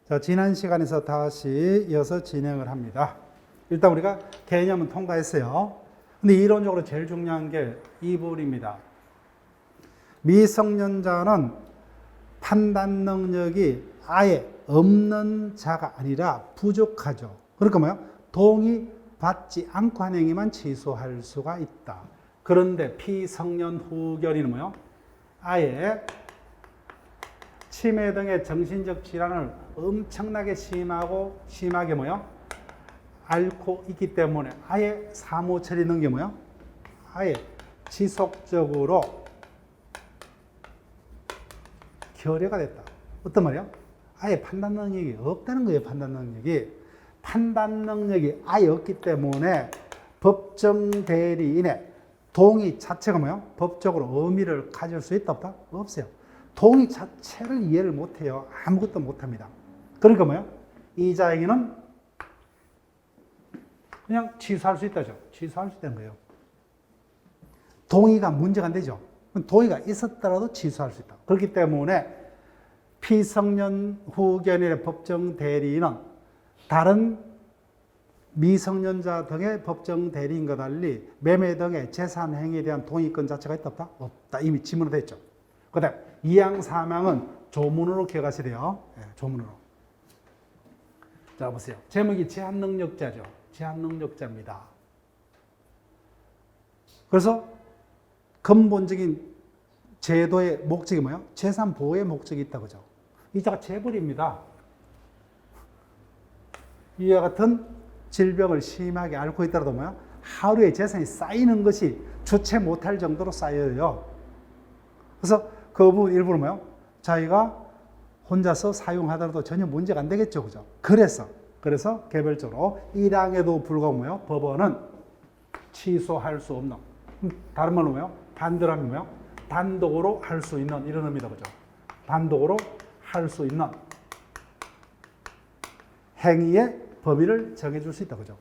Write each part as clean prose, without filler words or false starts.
자, 지난 시간에서 다시 이어서 진행을 합니다. 일단 우리가 개념은 통과했어요. 근데 이론적으로 제일 중요한 게 이 부분입니다. 미성년자는 판단 능력이 아예 없는 자가 아니라 부족하죠. 그러니까 뭐요? 동의받지 않고 한 행위만 취소할 수가 있다. 그런데 피성년 후견인은 뭐요? 아예 치매 등의 정신적 질환을 엄청나게 심하게 뭐요? 앓고 있기 때문에 아예 사무 처리는 게 뭐요? 아예 지속적으로 결여가 됐다. 어떤 말이요? 아예 판단 능력이 없다는 거예요. 판단 능력이 아예 없기 때문에 법정 대리인의 동의 자체가 뭐요? 법적으로 의미를 가질 수 있다 없다? 없어요. 동의 자체를 이해를 못해요. 아무것도 못합니다. 그러니까 뭐요? 이자에게는 그냥 취소할 수 있다죠. 취소할 수 있다는 거예요. 동의가 문제가 안 되죠. 동의가 있었더라도 취소할 수 있다. 그렇기 때문에 피성년 후견인의 법정 대리인은 다른 미성년자 등의 법정 대리인과 달리 매매 등의 재산 행위에 대한 동의권 자체가 있다 없다? 없다. 이미 지문으로 되어 있죠. 그 다음 2항 3항은 조문으로 기억하셔야 돼요. 네, 조문으로. 자 보세요. 제목이 제한능력자죠. 제한능력자입니다. 그래서 근본적인 제도의 목적이 뭐예요? 재산 보호의 목적이 있다 그죠? 이자가 재벌입니다. 이와 같은 질병을 심하게 앓고 있더라도 뭐예요? 하루에 재산이 쌓이는 것이 주체 못할 정도로 쌓여요. 그래서 그 부분 일부러 뭐예요? 자기가 혼자서 사용하더라도 전혀 문제가 안 되겠죠. 그죠? 그래서 개별적으로 1항에도 불구하고 뭐예요? 법원은 취소할 수 없는, 다른 말로 뭐예요? 반대로 하면 뭐예요? 단독으로 할 수 있는 이런 의미다. 그죠? 단독으로 할 수 있는 행위의 범위를 정해줄 수 있다. 그죠?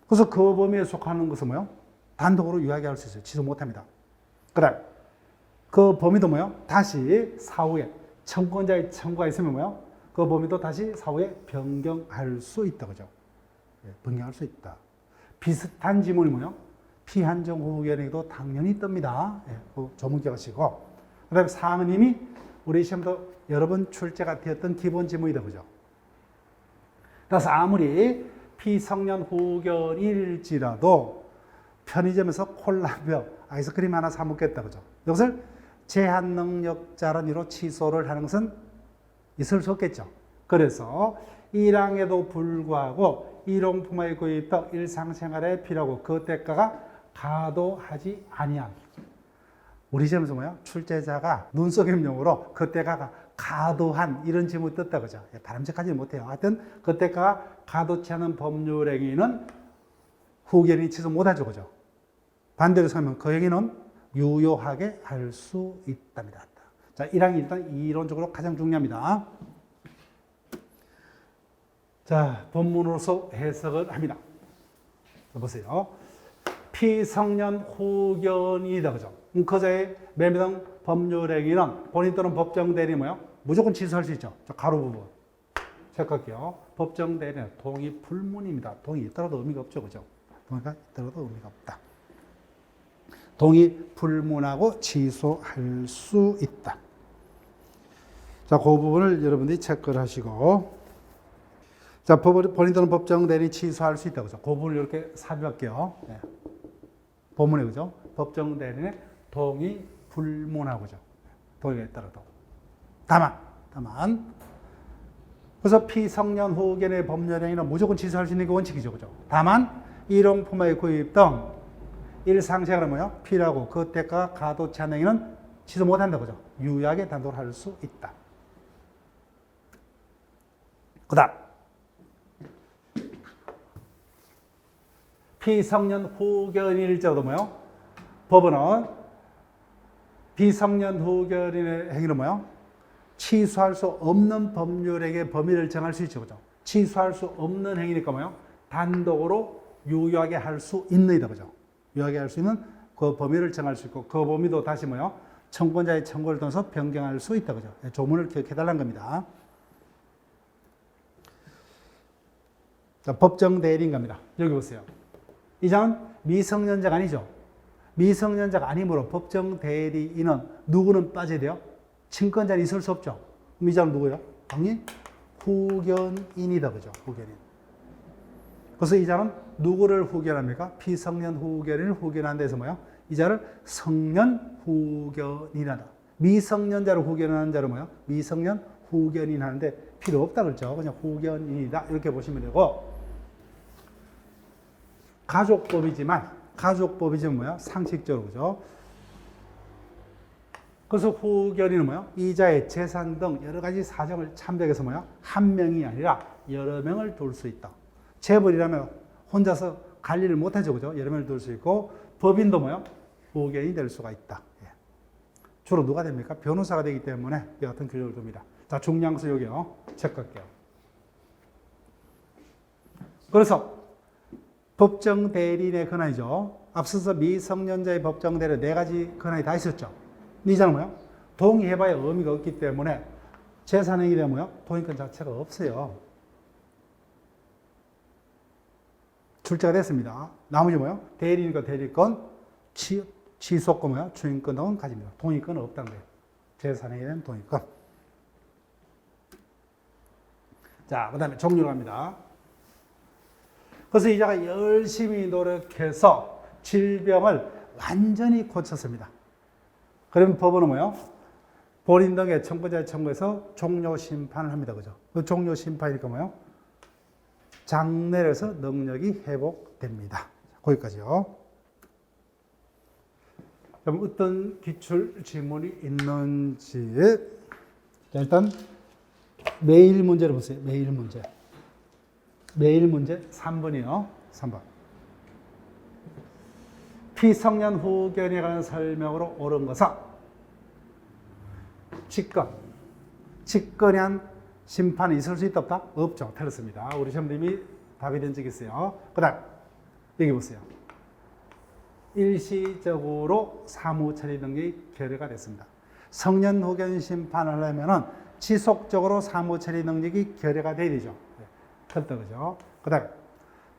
그래서 그 범위에 속하는 것은 뭐예요? 단독으로 유하게 할 수 있어요. 취소 못 합니다. 그 다음, 그 범위도 뭐예요? 다시 사후에 청구권자의 청구가 있으면 뭐예요? 그 범위도 다시 사후에 변경할 수 있다. 그죠? 변경할 수 있다. 비슷한 지문이 뭐예요? 피한정 후견에도 당연히 뜹니다. 그 조문 기억하시고. 그 다음에 사항은 이미 우리 시험도 여러 번 출제가 되었던 기본 지문이다. 그죠? 따라서 아무리 피성년 후견일지라도 편의점에서 콜라병, 아이스크림 하나 사 먹겠다. 그죠? 이것을 제한 능력자란 이유로 취소를 하는 것은 있을 수 없겠죠. 그래서 1항에도 불구하고 일용품의 구입 등 일상생활에 필요하고 그 대가가 가도하지 아니한. 우리 시험에서 뭐야? 출제자가 눈속임용으로 그 대가가 가도한 이런 지문이 떴다. 그죠? 바람직하지는 못해요. 하여튼 그 대가가 가도치 않은 법률 행위는 후견인이 취소 못하죠. 그죠? 반대로 설명, 그 행위는 유효하게 할 수 있답니다. 자, 1항이 일단 이론적으로 가장 중요합니다. 자, 본문으로서 해석을 합니다. 자, 보세요. 피성년 후견이다. 그죠? 그자의 매매 등 법률 행위는 본인 또는 법정 대리인 뭐요? 무조건 취소할 수 있죠. 자, 가로 부분. 체크할게요. 법정 대리는 동의 불문입니다. 동의 있더라도 의미가 없죠. 그죠? 동의가 있더라도 의미가 없다. 동의 불문하고 취소할 수 있다. 자, 그 부분을 여러분들이 체크를 하시고. 자, 본인 또는 법정 대리인 취소할 수 있다. 그죠? 그 부분을 이렇게 삽입할게요. 네. 본문에 그죠? 법정 대리인의 동의 불문하고죠. 동의가 있더라도. 다만. 그래서 피성년 후견의 법률행위는 무조건 취소할 수 있는 게 원칙이죠. 그죠? 다만, 일용품의 구입 등 일상생활은 뭐요? 필요하고 그 대가가 가도치 않은 행위는 취소 못 한다. 그죠? 유효하게 단독으로 할 수 있다. 그 다음. 피성년 후견일자도 뭐요? 법원은 비성년 후견인의 행위는 뭐요? 취소할 수 없는 법률에게 범위를 정할 수 있죠. 그죠? 취소할 수 없는 행위니까 뭐요? 단독으로 유효하게 할 수 있는 이다. 그죠? 유효하게 할 수 있는 그 범위를 정할 수 있고 그 범위도 다시 뭐요? 청구권자의 청구를 통해서 변경할 수 있다. 그죠? 조문을 기억해달라는 겁니다. 자, 법정 대리인 겁니다. 여기 보세요. 이 장은 미성년자가 아니죠. 미성년자가 아니므로 법정 대리인은 누구는 빠져야 돼요? 친권자는 있을 수 없죠. 그럼 이 장은 누구예요? 당연히 후견인이다. 그죠? 후견인. 그래서 이 자는 누구를 후견합니까? 피성년 후견인을 후견한다 해서 뭐야? 이 자를 성년 후견인이다. 미성년자를 후견하는 자를 뭐야? 미성년 후견인 하는데 필요 없다 그랬죠. 그냥 후견인이다. 이렇게 보시면 되고. 가족법이지만 뭐야? 상식적으로 그죠? 그래서 후견인은 뭐야? 이자의 재산 등 여러 가지 사정을 참작해서 뭐야? 한 명이 아니라 여러 명을 둘 수 있다. 재벌이라면 혼자서 관리를 못하죠. 그죠? 여러 명을 둘 수 있고, 법인도 뭐요? 후견인이 될 수가 있다. 예. 주로 누가 됩니까? 변호사가 되기 때문에 이 같은 규정을 둡니다. 자, 중량수 여기요. 체크할게요. 그래서 법정 대리인의 권한이죠. 앞서서 미성년자의 법정 대리인 4가지 권한이 다 있었죠. 이자는 뭐요? 동의해봐야 의미가 없기 때문에 재산행위 되면 뭐요? 동의권 자체가 없어요. 출제가 됐습니다. 나머지 뭐요? 대리인과 대리권, 취소권 뭐요? 주인권 등은 가집니다. 동의권은 없다는 거예요. 재산행위에 대한 동의권. 자, 그 다음에 종류로 갑니다. 그래서 이자가 열심히 노력해서 질병을 완전히 고쳤습니다. 그러면 법원은 뭐요? 본인 등의 청구자의 청구에서 종료 심판을 합니다. 그죠? 그 종료 심판이니까 뭐요? 장례에서 능력이 회복됩니다. 거기까지요. 그럼 어떤 기출 질문이 있는지. 자, 일단 매일 문제를 보세요. 매일 문제. 매일 문제 3번이요. 3번. 피성년 후견에 관한 설명으로 옳은 것은 직권에 한 심판이 있을 수 있다 없다? 없죠. 틀렸습니다. 우리 시험님이 답이 된 적이 있어요. 그 다음 여기 보세요. 일시적으로 사무처리 능력이 결여가 됐습니다. 성년 후견 심판을 하려면 지속적으로 사무처리 능력이 결여가 돼야 되죠. 틀렸다 그죠? 그 다음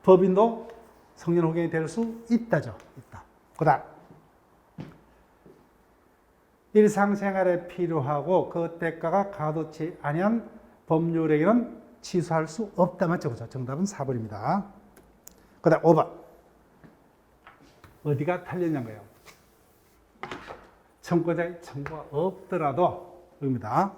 법인도 성년 후견이 될 수 있다죠. 있다. 그 다음 일상생활에 필요하고 그 대가가 가도치 아니한 법률행위는 취소할 수 없다. 맞죠? 그죠? 정답은 4번입니다. 그 다음 5번. 어디가 틀렸냐는 거예요. 청구자의 청구가 없더라도, 여기입니다.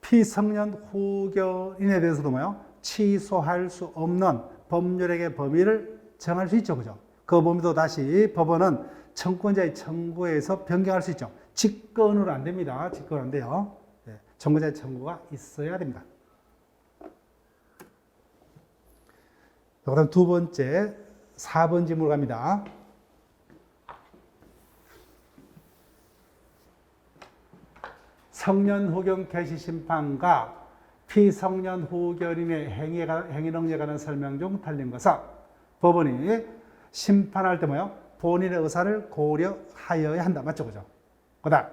피성년 후견인에 대해서도 뭐요? 취소할 수 없는 법률행위 범위를 정할 수 있죠. 그죠? 그 범위도 다시 법원은 청구자의 청구에서 변경할 수 있죠. 직권으로 안 됩니다. 직권 안 돼요. 네. 청구자의 청구가 있어야 됩니다. 그 다음 두 번째, 4번 질문으로 갑니다. 성년 후견 개시 심판과 피성년 후견인의 행위 능력에 관한 설명 중 틀린 것은 법원이 심판할 때 뭐요? 본인의 의사를 고려하여야 한다. 맞죠? 그죠? 그 다음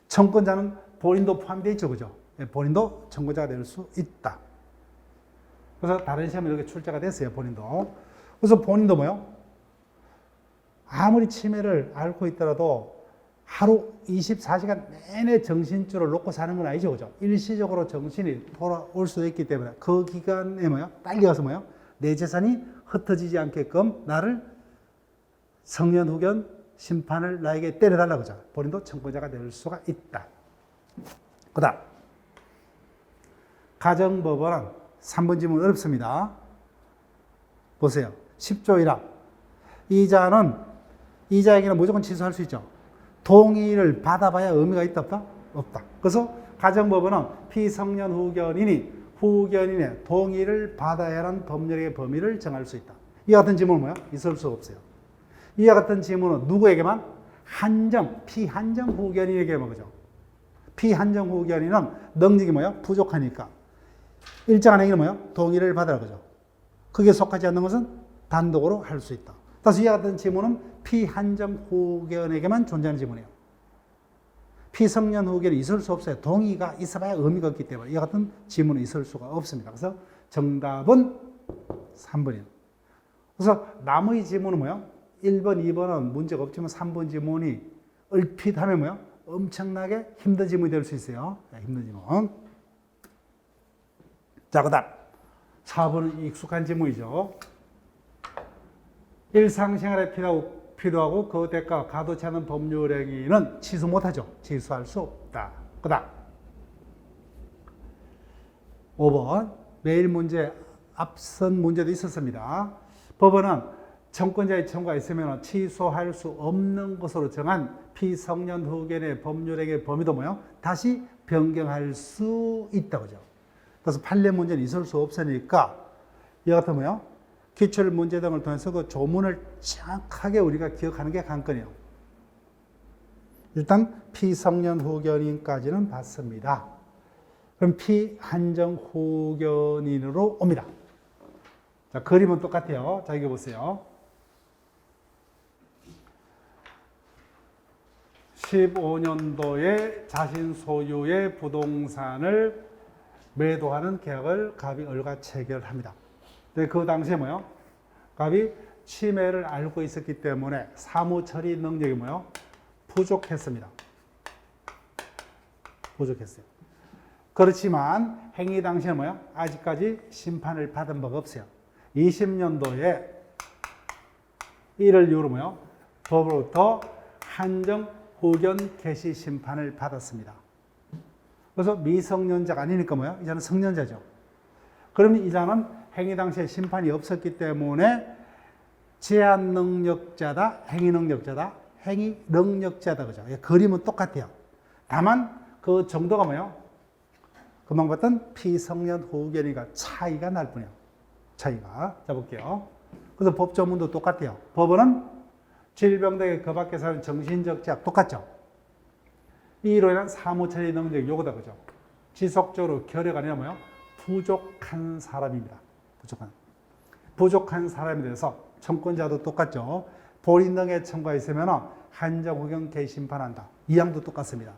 청구자는 본인도 포함되어 있죠. 그죠? 본인도 청구자가 될 수 있다. 그래서 다른 시험에 이렇게 출제가 됐어요. 본인도. 그래서 본인도 뭐요? 아무리 치매를 앓고 있더라도 하루 24시간 내내 정신줄을 놓고 사는 건 아니죠. 그죠? 일시적으로 정신이 돌아올 수 있기 때문에 그 기간에 뭐요? 빨리 가서 뭐요? 내 재산이 흩어지지 않게끔 나를 성년 후견 심판을 나에게 때려달라고 하죠. 본인도 청구자가 될 수가 있다. 그 다음 가정법원은 3번 질문 어렵습니다. 보세요. 10조 1항 이자에게는 무조건 취소할 수 있죠. 동의를 받아봐야 의미가 있다 없다? 없다. 그래서 가정법원은 피성년 후견인의 동의를 받아야 하는 법률의 범위를 정할 수 있다. 이와 같은 질문은 뭐야? 있을 수 없어요. 이와 같은 질문은 누구에게만? 피한정 후견인에게만 그죠. 피한정 후견인은 능력이 뭐야? 부족하니까. 일정한 행위는 뭐야? 동의를 받아라 그죠. 그게 속하지 않는 것은 단독으로 할 수 있다. 따라서 이와 같은 지문은 피한정 후견에게만 존재하는 지문이에요. 피성년 후견이 있을 수 없어요. 동의가 있어봐야 의미가 없기 때문에 이와 같은 지문은 있을 수가 없습니다. 그래서 정답은 3번이에요. 그래서 나머지 지문은 뭐예요? 1번, 2번은 문제가 없지만 3번 지문이 얼핏 하면 뭐예요? 엄청나게 힘든 지문이 될 수 있어요. 힘든 지문. 자, 그 다음 4번은 익숙한 지문이죠. 일상생활에 필요하고 그 대가 가도치 않은 법률행위는 취소 못하죠. 취소할 수 없다. 그 다음 5번 매일 문제 앞선 문제도 있었습니다. 법원은 청권자의 청구가 있으면 취소할 수 없는 것으로 정한 피성년 후견의 법률행위의 범위도 뭐요? 다시 변경할 수 있다고죠. 그래서 판례 문제는 있을 수 없으니까 이와 같은 뭐요? 기출 문제 등을 통해서 그 조문을 정확하게 우리가 기억하는 게 관건이에요. 일단 피성년 후견인까지는 봤습니다. 그럼 피한정 후견인으로 옵니다. 자, 그림은 똑같아요. 자, 이거 보세요. 15년도에 자신 소유의 부동산을 매도하는 계약을 갑이 을과 체결합니다. 근데 그 당시에 뭐요? 갑이 침해를 알고 있었기 때문에 사무 처리 능력이 뭐요? 부족했습니다. 부족했어요. 그렇지만 행위 당시에 뭐요? 아직까지 심판을 받은 바가 없어요. 20년도에 이를 이유로 뭐요? 법으로부터 한정 후견 개시 심판을 받았습니다. 그래서 미성년자가 아니니까 뭐요? 이자는 성년자죠. 그러면 이자는 행위 당시에 심판이 없었기 때문에 제한 능력자다, 행위 능력자다, 행위 능력자다. 그죠? 그림은 똑같아요. 다만 그 정도가 뭐예요? 금방 봤던 피성년 후견이가 차이가 날 뿐이에요. 차이가. 자, 볼게요. 그래서 법조문도 똑같아요. 법원은 질병 그 밖에 사는 정신적 제약 똑같죠. 이로 인한 사무처리 능력이 요거다. 그죠? 지속적으로 결여가 아니라 뭐예요? 부족한 사람입니다. 부족한 사람에 대해서 청권자도 똑같죠. 본인 등의 청구가 있으면 한정 후견 개시 심판한다. 이 항도 똑같습니다.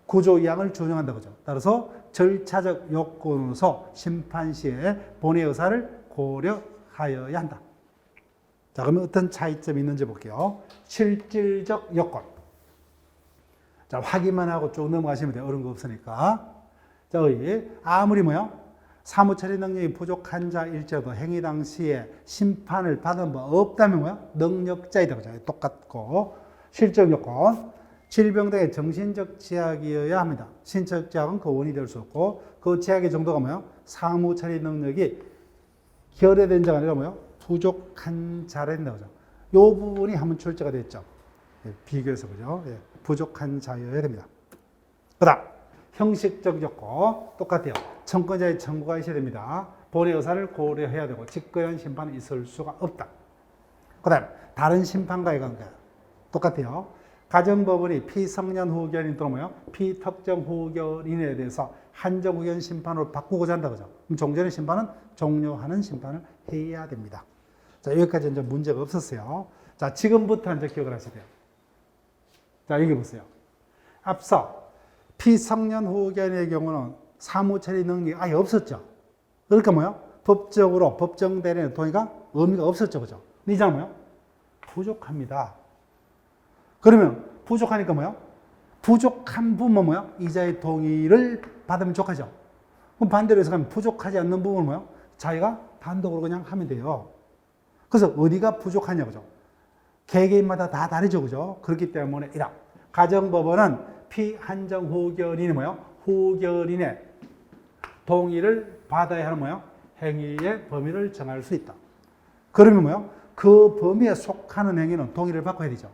구조 2항을 준용한다. 그죠? 따라서 절차적 요건으로서 심판 시에 본의 의사를 고려하여야 한다. 자, 그러면 어떤 차이점이 있는지 볼게요. 실질적 요건. 자, 확인만 하고 쭉 넘어가시면 돼요. 어려운 거 없으니까. 자, 여기 아무리 뭐요? 사무처리 능력이 부족한 자일지라도 행위 당시에 심판을 받은 바 없다면 뭐요? 능력자이다. 그죠? 똑같고. 실적 요건. 질병 등의 정신적 제약이어야 합니다. 신체적 제약은 그 원인이 될 수 없고, 그 제약의 정도가 뭐요? 사무처리 능력이 결여된 자가 아니라 뭐요? 부족한 자라 된다. 그죠? 요 부분이 한번 출제가 됐죠. 비교해서 그죠? 부족한 자여야 됩니다. 그 다음, 형식적 요건 똑같아요. 청권자의 청구가 있어야 됩니다. 본의 의사를 고려해야 되고, 직거래한 심판은 있을 수가 없다. 그 다음, 다른 심판과의 관계. 똑같아요. 가정법원이 피성년 후견인 또는 뭐요? 피특정 후견인에 대해서 한정 후견 심판으로 바꾸고자 한다. 그죠? 그럼 종전의 심판은 종료하는 심판을 해야 됩니다. 자, 여기까지 이제 문제가 없었어요. 자, 지금부터 이제 기억을 하셔야 돼요. 자, 여기 보세요. 앞서 피성년 후견의 경우는 사무처리 능력이 아예 없었죠. 그러니까 뭐요? 법적으로 법정대리인의 동의가 의미가 없었죠. 그죠? 근데 이자는 뭐요? 부족합니다. 그러면 부족하니까 뭐요? 부족한 부분은 뭐요? 이자의 동의를 받으면 족하죠. 그럼 반대로 해서 가면 부족하지 않는 부분은 뭐요? 자기가 단독으로 그냥 하면 돼요. 그래서 어디가 부족하냐, 그죠? 개개인마다 다 다르죠, 그죠? 그렇기 때문에 이라 가정법원은 피한정 후견인이 뭐요? 후견인의 동의를 받아야 하는 뭐요? 행위의 범위를 정할 수 있다. 그러면 뭐요? 그 범위에 속하는 행위는 동의를 받아야 되죠.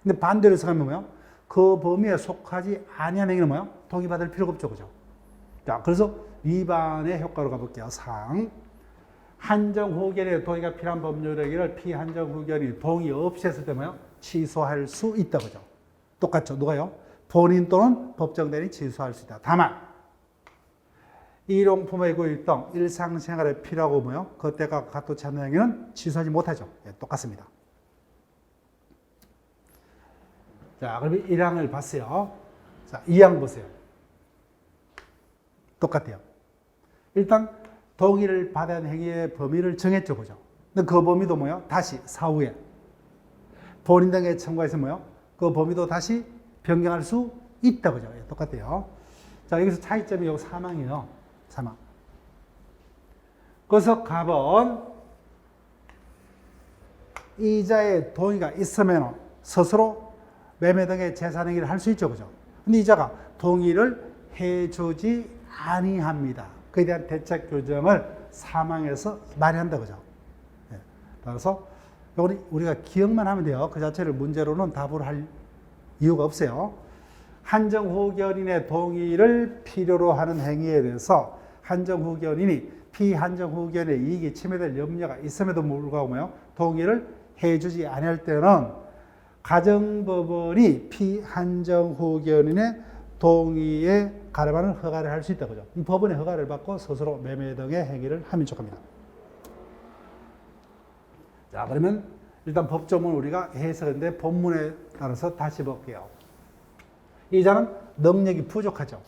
근데 반대로 해서 가면 뭐요? 그 범위에 속하지 아니한 행위는 뭐요? 동의받을 필요가 없죠, 그죠? 자, 그래서 위반의 효과로 가볼게요. 상. 한정 후견의 동의가 필요한 법률 행위를 피한정 후견이 동의 없이 했을 때 뭐요? 취소할 수 있다, 그죠? 똑같죠? 누가요? 본인 또는 법정대리인이 취소할 수 있다. 다만, 일용품의 구입 등 일상생활에 필요하고 뭐요? 그때가 갖도치 않는 행위는 취소하지 못하죠. 예, 똑같습니다. 자, 그럼 1항을 봤어요. 자, 2항 보세요. 똑같아요. 일단 동의를 받은 행위의 범위를 정했죠, 그죠? 근데 그 범위도 뭐요? 다시 사후에 본인 등에 청구해서 뭐요? 그 범위도 다시 변경할 수 있다, 그죠? 예, 똑같아요. 자, 여기서 차이점이 요 사망이에요. 사망. 그래서 갑은 이자의 동의가 있으면 스스로 매매 등의 재산 행위를 할 수 있죠, 그죠? 근데 이자가 동의를 해주지 아니합니다. 그에 대한 대책 규정을 사망에서 마련한다, 그죠? 예. 따라서 우리가 기억만 하면 돼요. 그 자체를 문제로는 답을 할 이유가 없어요. 한정후견인의 동의를 필요로 하는 행위에 대해서 한정후견인이 피한정후견의 이익이 침해될 염려가 있음에도 불구하고 동의를 해주지 않을 때는 가정법원이 피한정후견인의 동의에 가름하는 허가를 할 수 있다, 그죠? 법원의 허가를 받고 스스로 매매 등의 행위를 하면 좋습니다. 자, 그러면 일단 법조문 우리가 해석인데 본문에 따라서 다시 볼게요. 이자는 능력이 부족하죠.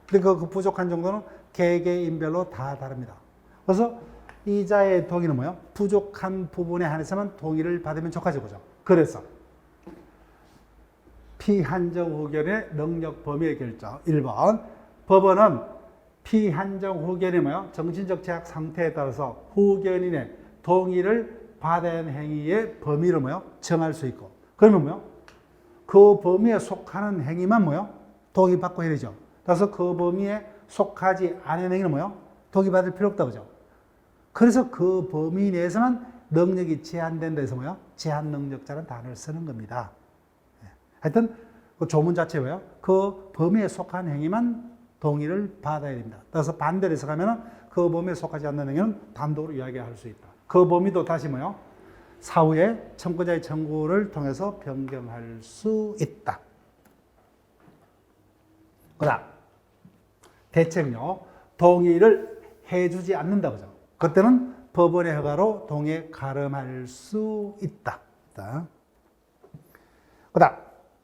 근데 그 부족한 정도는 개개인별로 다 다릅니다. 그래서 이자의 동의는 뭐예요? 부족한 부분에 한해서만 동의를 받으면 좋겠죠, 그죠? 그래서 피한정후견의 능력 범위의 결정. 1번, 법원은 피한정후견이 뭐예요? 정신적 제약 상태에 따라서 후견인의 동의를 받은 행위의 범위를 뭐예요? 정할 수 있고. 그러면 뭐예요? 그 범위에 속하는 행위만 뭐예요? 동의받고 해야 되죠. 그래서 그 범위에 속하지 않은 행위는 뭐예요? 동의받을 필요 없다, 그죠? 그래서 그 범위 내에서만 능력이 제한된다 해서 뭐예요? 제한 능력자라는 단어를 쓰는 겁니다. 하여튼 그 조문 자체예요. 그 범위에 속한 행위만 동의를 받아야 됩니다. 따라서 반대로 해석하면 그 범위에 속하지 않는 행위는 단독으로 이야기할 수 있다. 그 범위도 다시 뭐예요? 사후에 청구자의 청구를 통해서 변경할 수 있다. 그다음 대책요. 동의를 해주지 않는다, 그죠? 그때는 법원의 허가로 동의에 가름할 수 있다. 그다음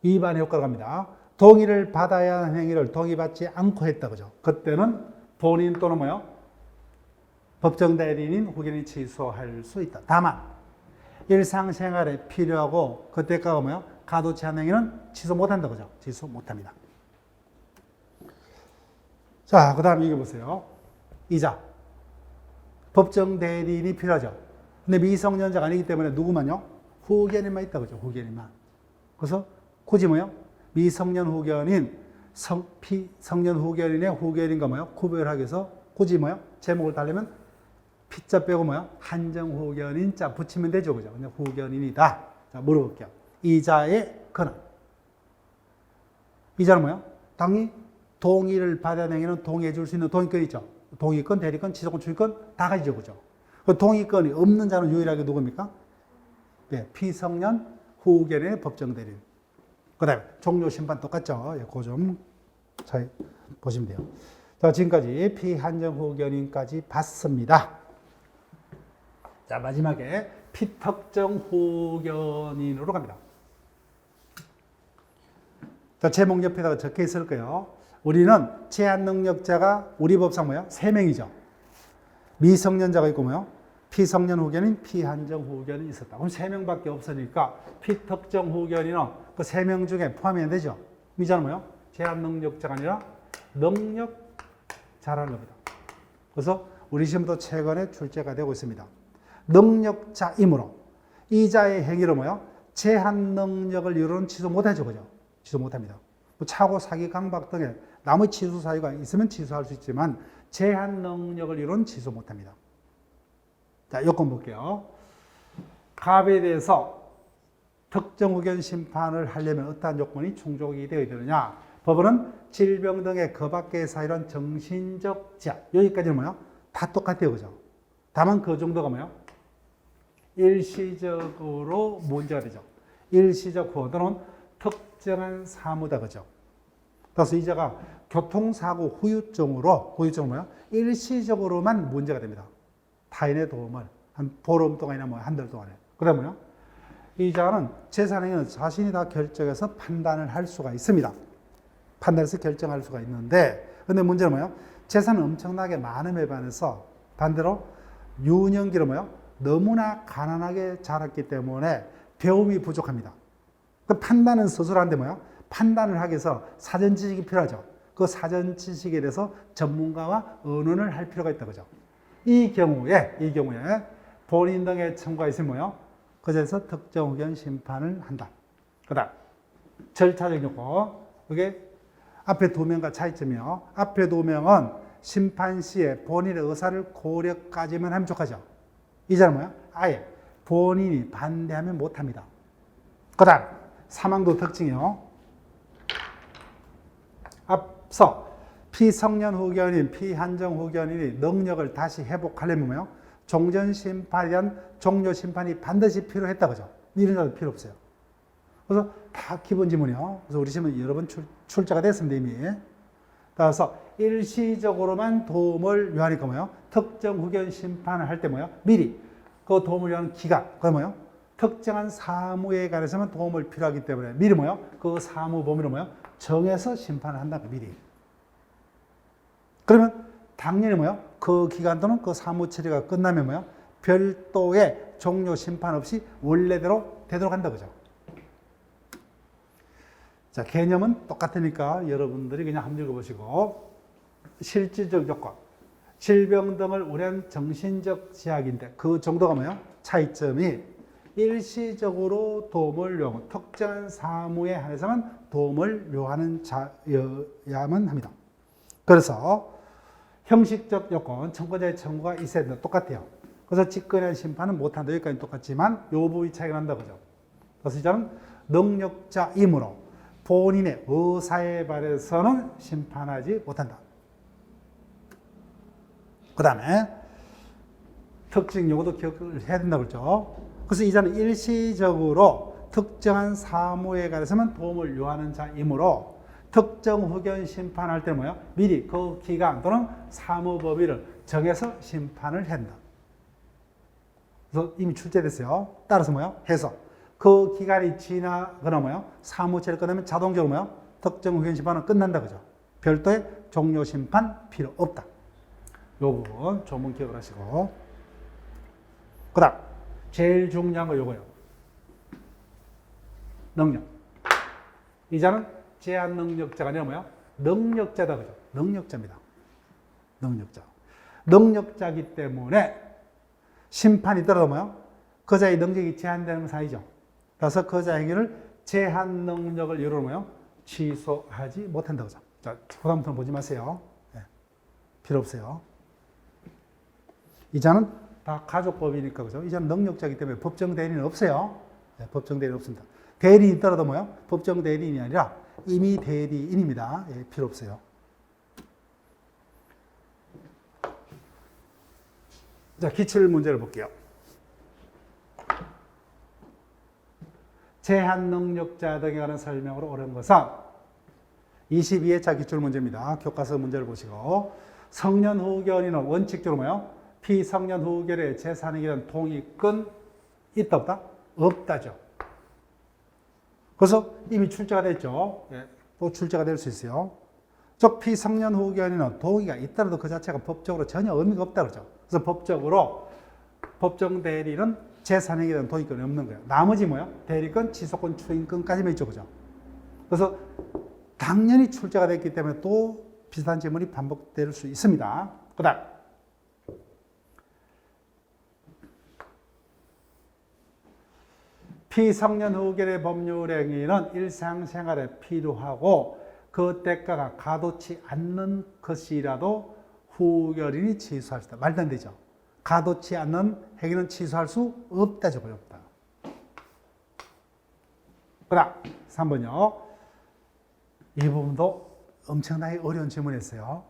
위반의 효과가 갑니다. 동의를 받아야 하는 행위를 동의받지 않고 했다, 그죠? 그때는 본인 또는 뭐요? 법정 대리인인 후견인이 취소할 수 있다. 다만 일상생활에 필요하고 그때가 뭐요? 가도치 않은 행위는 취소 못한다, 그죠? 취소 못합니다. 자, 그 다음 이게 보세요. 이자. 법정 대리인이 필요하죠. 근데 미성년자가 아니기 때문에 누구만요? 후견인만 있다, 그죠? 후견인만. 그래서 굳이 뭐요? 미성년 후견인, 성년 후견인의 후견인과 뭐요? 구별하기 위해서 굳이 뭐요? 제목을 달려면 피자 빼고 뭐요? 한정 후견인 자 붙이면 되죠, 그죠? 그냥 후견인이다. 자, 물어볼게요. 이자의 근원. 이자는 뭐요? 당연히 동의를 받아야 행위는 동의해 줄 수 있는 동의권이 있죠. 동의권, 대리권, 취소권, 주의권 다 가지죠, 그죠? 그 동의권이 없는 자는 유일하게 누굽니까? 네, 피성년 후견인의 법정 대리인. 그 다음에 종료 심판 똑같죠? 예, 그 점 잘 보시면 돼요. 자, 지금까지 피한정 후견인까지 봤습니다. 자, 마지막에 피특정 후견인으로 갑니다. 자, 제목 옆에다가 적혀 있을 거예요. 우리는 제한 능력자가 우리 법상 뭐야? 3명이죠. 미성년자가 있고 뭐요? 피성년 후견인, 피한정 후견인이 있었다. 그럼 3명밖에 없으니까 피특정 후견인은 그 3명 중에 포함이 안 되죠. 이자는 뭐요? 제한 능력자가 아니라 능력자라는 겁니다. 그래서 우리 시험도 최근에 출제가 되고 있습니다. 능력자이므로 이자의 행위로 뭐요? 제한 능력을 이루는 취소 못하죠, 그죠? 취소 못합니다. 차고, 사기, 강박 등의 남의 취소 사유가 있으면 취소할 수 있지만 제한 능력을 이루는 취소 못합니다. 자, 요건 볼게요. 갑에 대해서 특정 후견 심판을 하려면 어떠한 요건이 충족이 되어야 되느냐? 법원은 질병 등의 그 밖의 사유란 정신적 제한. 여기까지는 뭐요? 다 똑같아요, 그죠? 다만 그 정도가 뭐요? 일시적으로 문제가 되죠. 일시적 후 또는 특정한 사무다, 그죠? 그래서 이자가 교통사고 후유증으로 뭐요? 일시적으로만 문제가 됩니다. 타인의 도움을 한 보름 동안이나 뭐 한 달 동안에. 그러면요, 이자는 재산행위는 자신이 다 결정해서 판단을 할 수가 있습니다. 판단해서 결정할 수가 있는데, 근데 문제는 뭐예요? 재산은 엄청나게 많음에 반해서 반대로 유년기를 뭐예요? 너무나 가난하게 자랐기 때문에 배움이 부족합니다. 그 판단은 스스로 하는데 뭐예요? 판단을 하기 위해서 사전 지식이 필요하죠. 그 사전 지식에 대해서 전문가와 의논을 할 필요가 있다 그죠. 이 경우에 본인 등의 청구가 있으면 뭐예요? 그래서 특정 의견 심판을 한다. 그다음 절차적 요건. 그게 앞에 두 명과 차이점이요. 앞에 두 명은 심판 시에 본인의 의사를 고려까지만 하면 족하죠. 이자는 뭐야? 아예 본인이 반대하면 못합니다. 그다음 사망도 특징이요. 앞서 피성년 후견인, 피한정 후견인이 능력을 다시 회복하려면 뭐예요? 종전심판이란 종료심판이 반드시 필요했다 그죠? 이런 자도 필요 없어요. 그래서 다 기본 지문이요. 그래서 우리 시험은 여러 번 출제가 됐습니다 이미. 따라서 일시적으로만 도움을 요하니까 뭐예요? 특정 후견 심판을 할 때 뭐예요? 미리 그 도움을 요하는 기간, 그건 뭐예요? 특정한 사무에 관해서만 도움을 필요하기 때문에 미리 뭐예요? 그 사무 범위를 뭐예요? 정해서 심판을 한다 미리. 그러면 당연히 뭐예요? 그 기간 동안 그 사무 처리가 끝나면 뭐예요? 별도의 종료 심판 없이 원래대로 되도록 한다 그죠? 자, 개념은 똑같으니까 여러분들이 그냥 한번 읽어보시고, 실질적 요건, 질병 등을 우려한 정신적 제약인데 그 정도가 뭐예요? 차이점이 일시적으로 도움을 요하고 특정한 사무에 한해서만 도움을 요하는 자여야만 합니다. 그래서 형식적 요건, 청구자의 청구가 있어야 된다. 똑같아요. 그래서 직권의 심판은 못한다. 여기까지 똑같지만 요 부분이 차이가 난다. 그죠? 그래서 이자는 능력자이므로 본인의 의사에 반해서는 심판하지 못한다. 그 다음에 특징 요구도 기억을 해야 된다고 그랬죠. 그래서 이자는 일시적으로 특정한 사무에 관해서만 도움을 요하는 자이므로 특정 후견 심판할 때는 뭐예요? 미리 그 기간 또는 사무 범위를 정해서 심판을 한다. 그래서 이미 출제됐어요. 따라서 뭐예요? 해석. 그 기간이 지나거나 뭐예요? 사무처를 끝나면 자동적으로 뭐예요? 특정 후견 심판은 끝난다 그죠? 별도의 종료 심판 필요 없다. 요 부분 조문 기억을 하시고. 그 다음 제일 중요한 거 요거예요. 능력. 이자는 제한 능력자가 아니라 뭐예요? 능력자다 그죠? 능력자입니다. 능력자. 능력자이기 때문에 심판이 있더라도 뭐예요? 그 자의 능력이 제한되는 사이죠. 그래서 그 자의 행위를 제한 능력을 이유로 뭐예요? 취소하지 못한다고 하죠. 자, 그다음부터는 보지 마세요. 네. 필요 없어요. 이자는 다 가족법이니까 그죠? 이자는 능력자이기 때문에 법정 대리는 없어요. 네, 법정 대리는 없습니다. 대리인이 있더라도 뭐예요? 법정 대리인이 아니라 임의 대리인입니다. 예, 필요 없어요. 자, 기출 문제를 볼게요. 제한 능력자 등에 관한 설명으로 옳은 것은 22회차 기출 문제입니다. 교과서 문제를 보시고, 성년 후견인은 원칙적으로 뭐예요? 피성년 후견의 재산에 대한 동의권 있다 없다? 없다죠. 그래서 이미 출제가 됐죠. 예, 또 출제가 될 수 있어요. 즉 피성년 후견인은 동의가 있더라도 그 자체가 법적으로 전혀 의미가 없다 그러죠. 그래서 법적으로 법정 대리는 재산에 대한 동의권이 없는 거예요. 나머지 뭐예요? 대리권, 취소권, 추인권까지만 있죠. 그죠? 그래서 당연히 출제가 됐기 때문에 또 비슷한 질문이 반복될 수 있습니다. 그 다음 피성년 후견의 법률 행위는 일상생활에 필요하고 그 대가가 가도치 않는 것이라도 후견인이 취소할 수 있다. 말도 안 되죠. 가도치 않는 행위는 취소할 수 없다죠. 없다. 그 다음 3번요. 이 부분도 엄청나게 어려운 질문이었어요.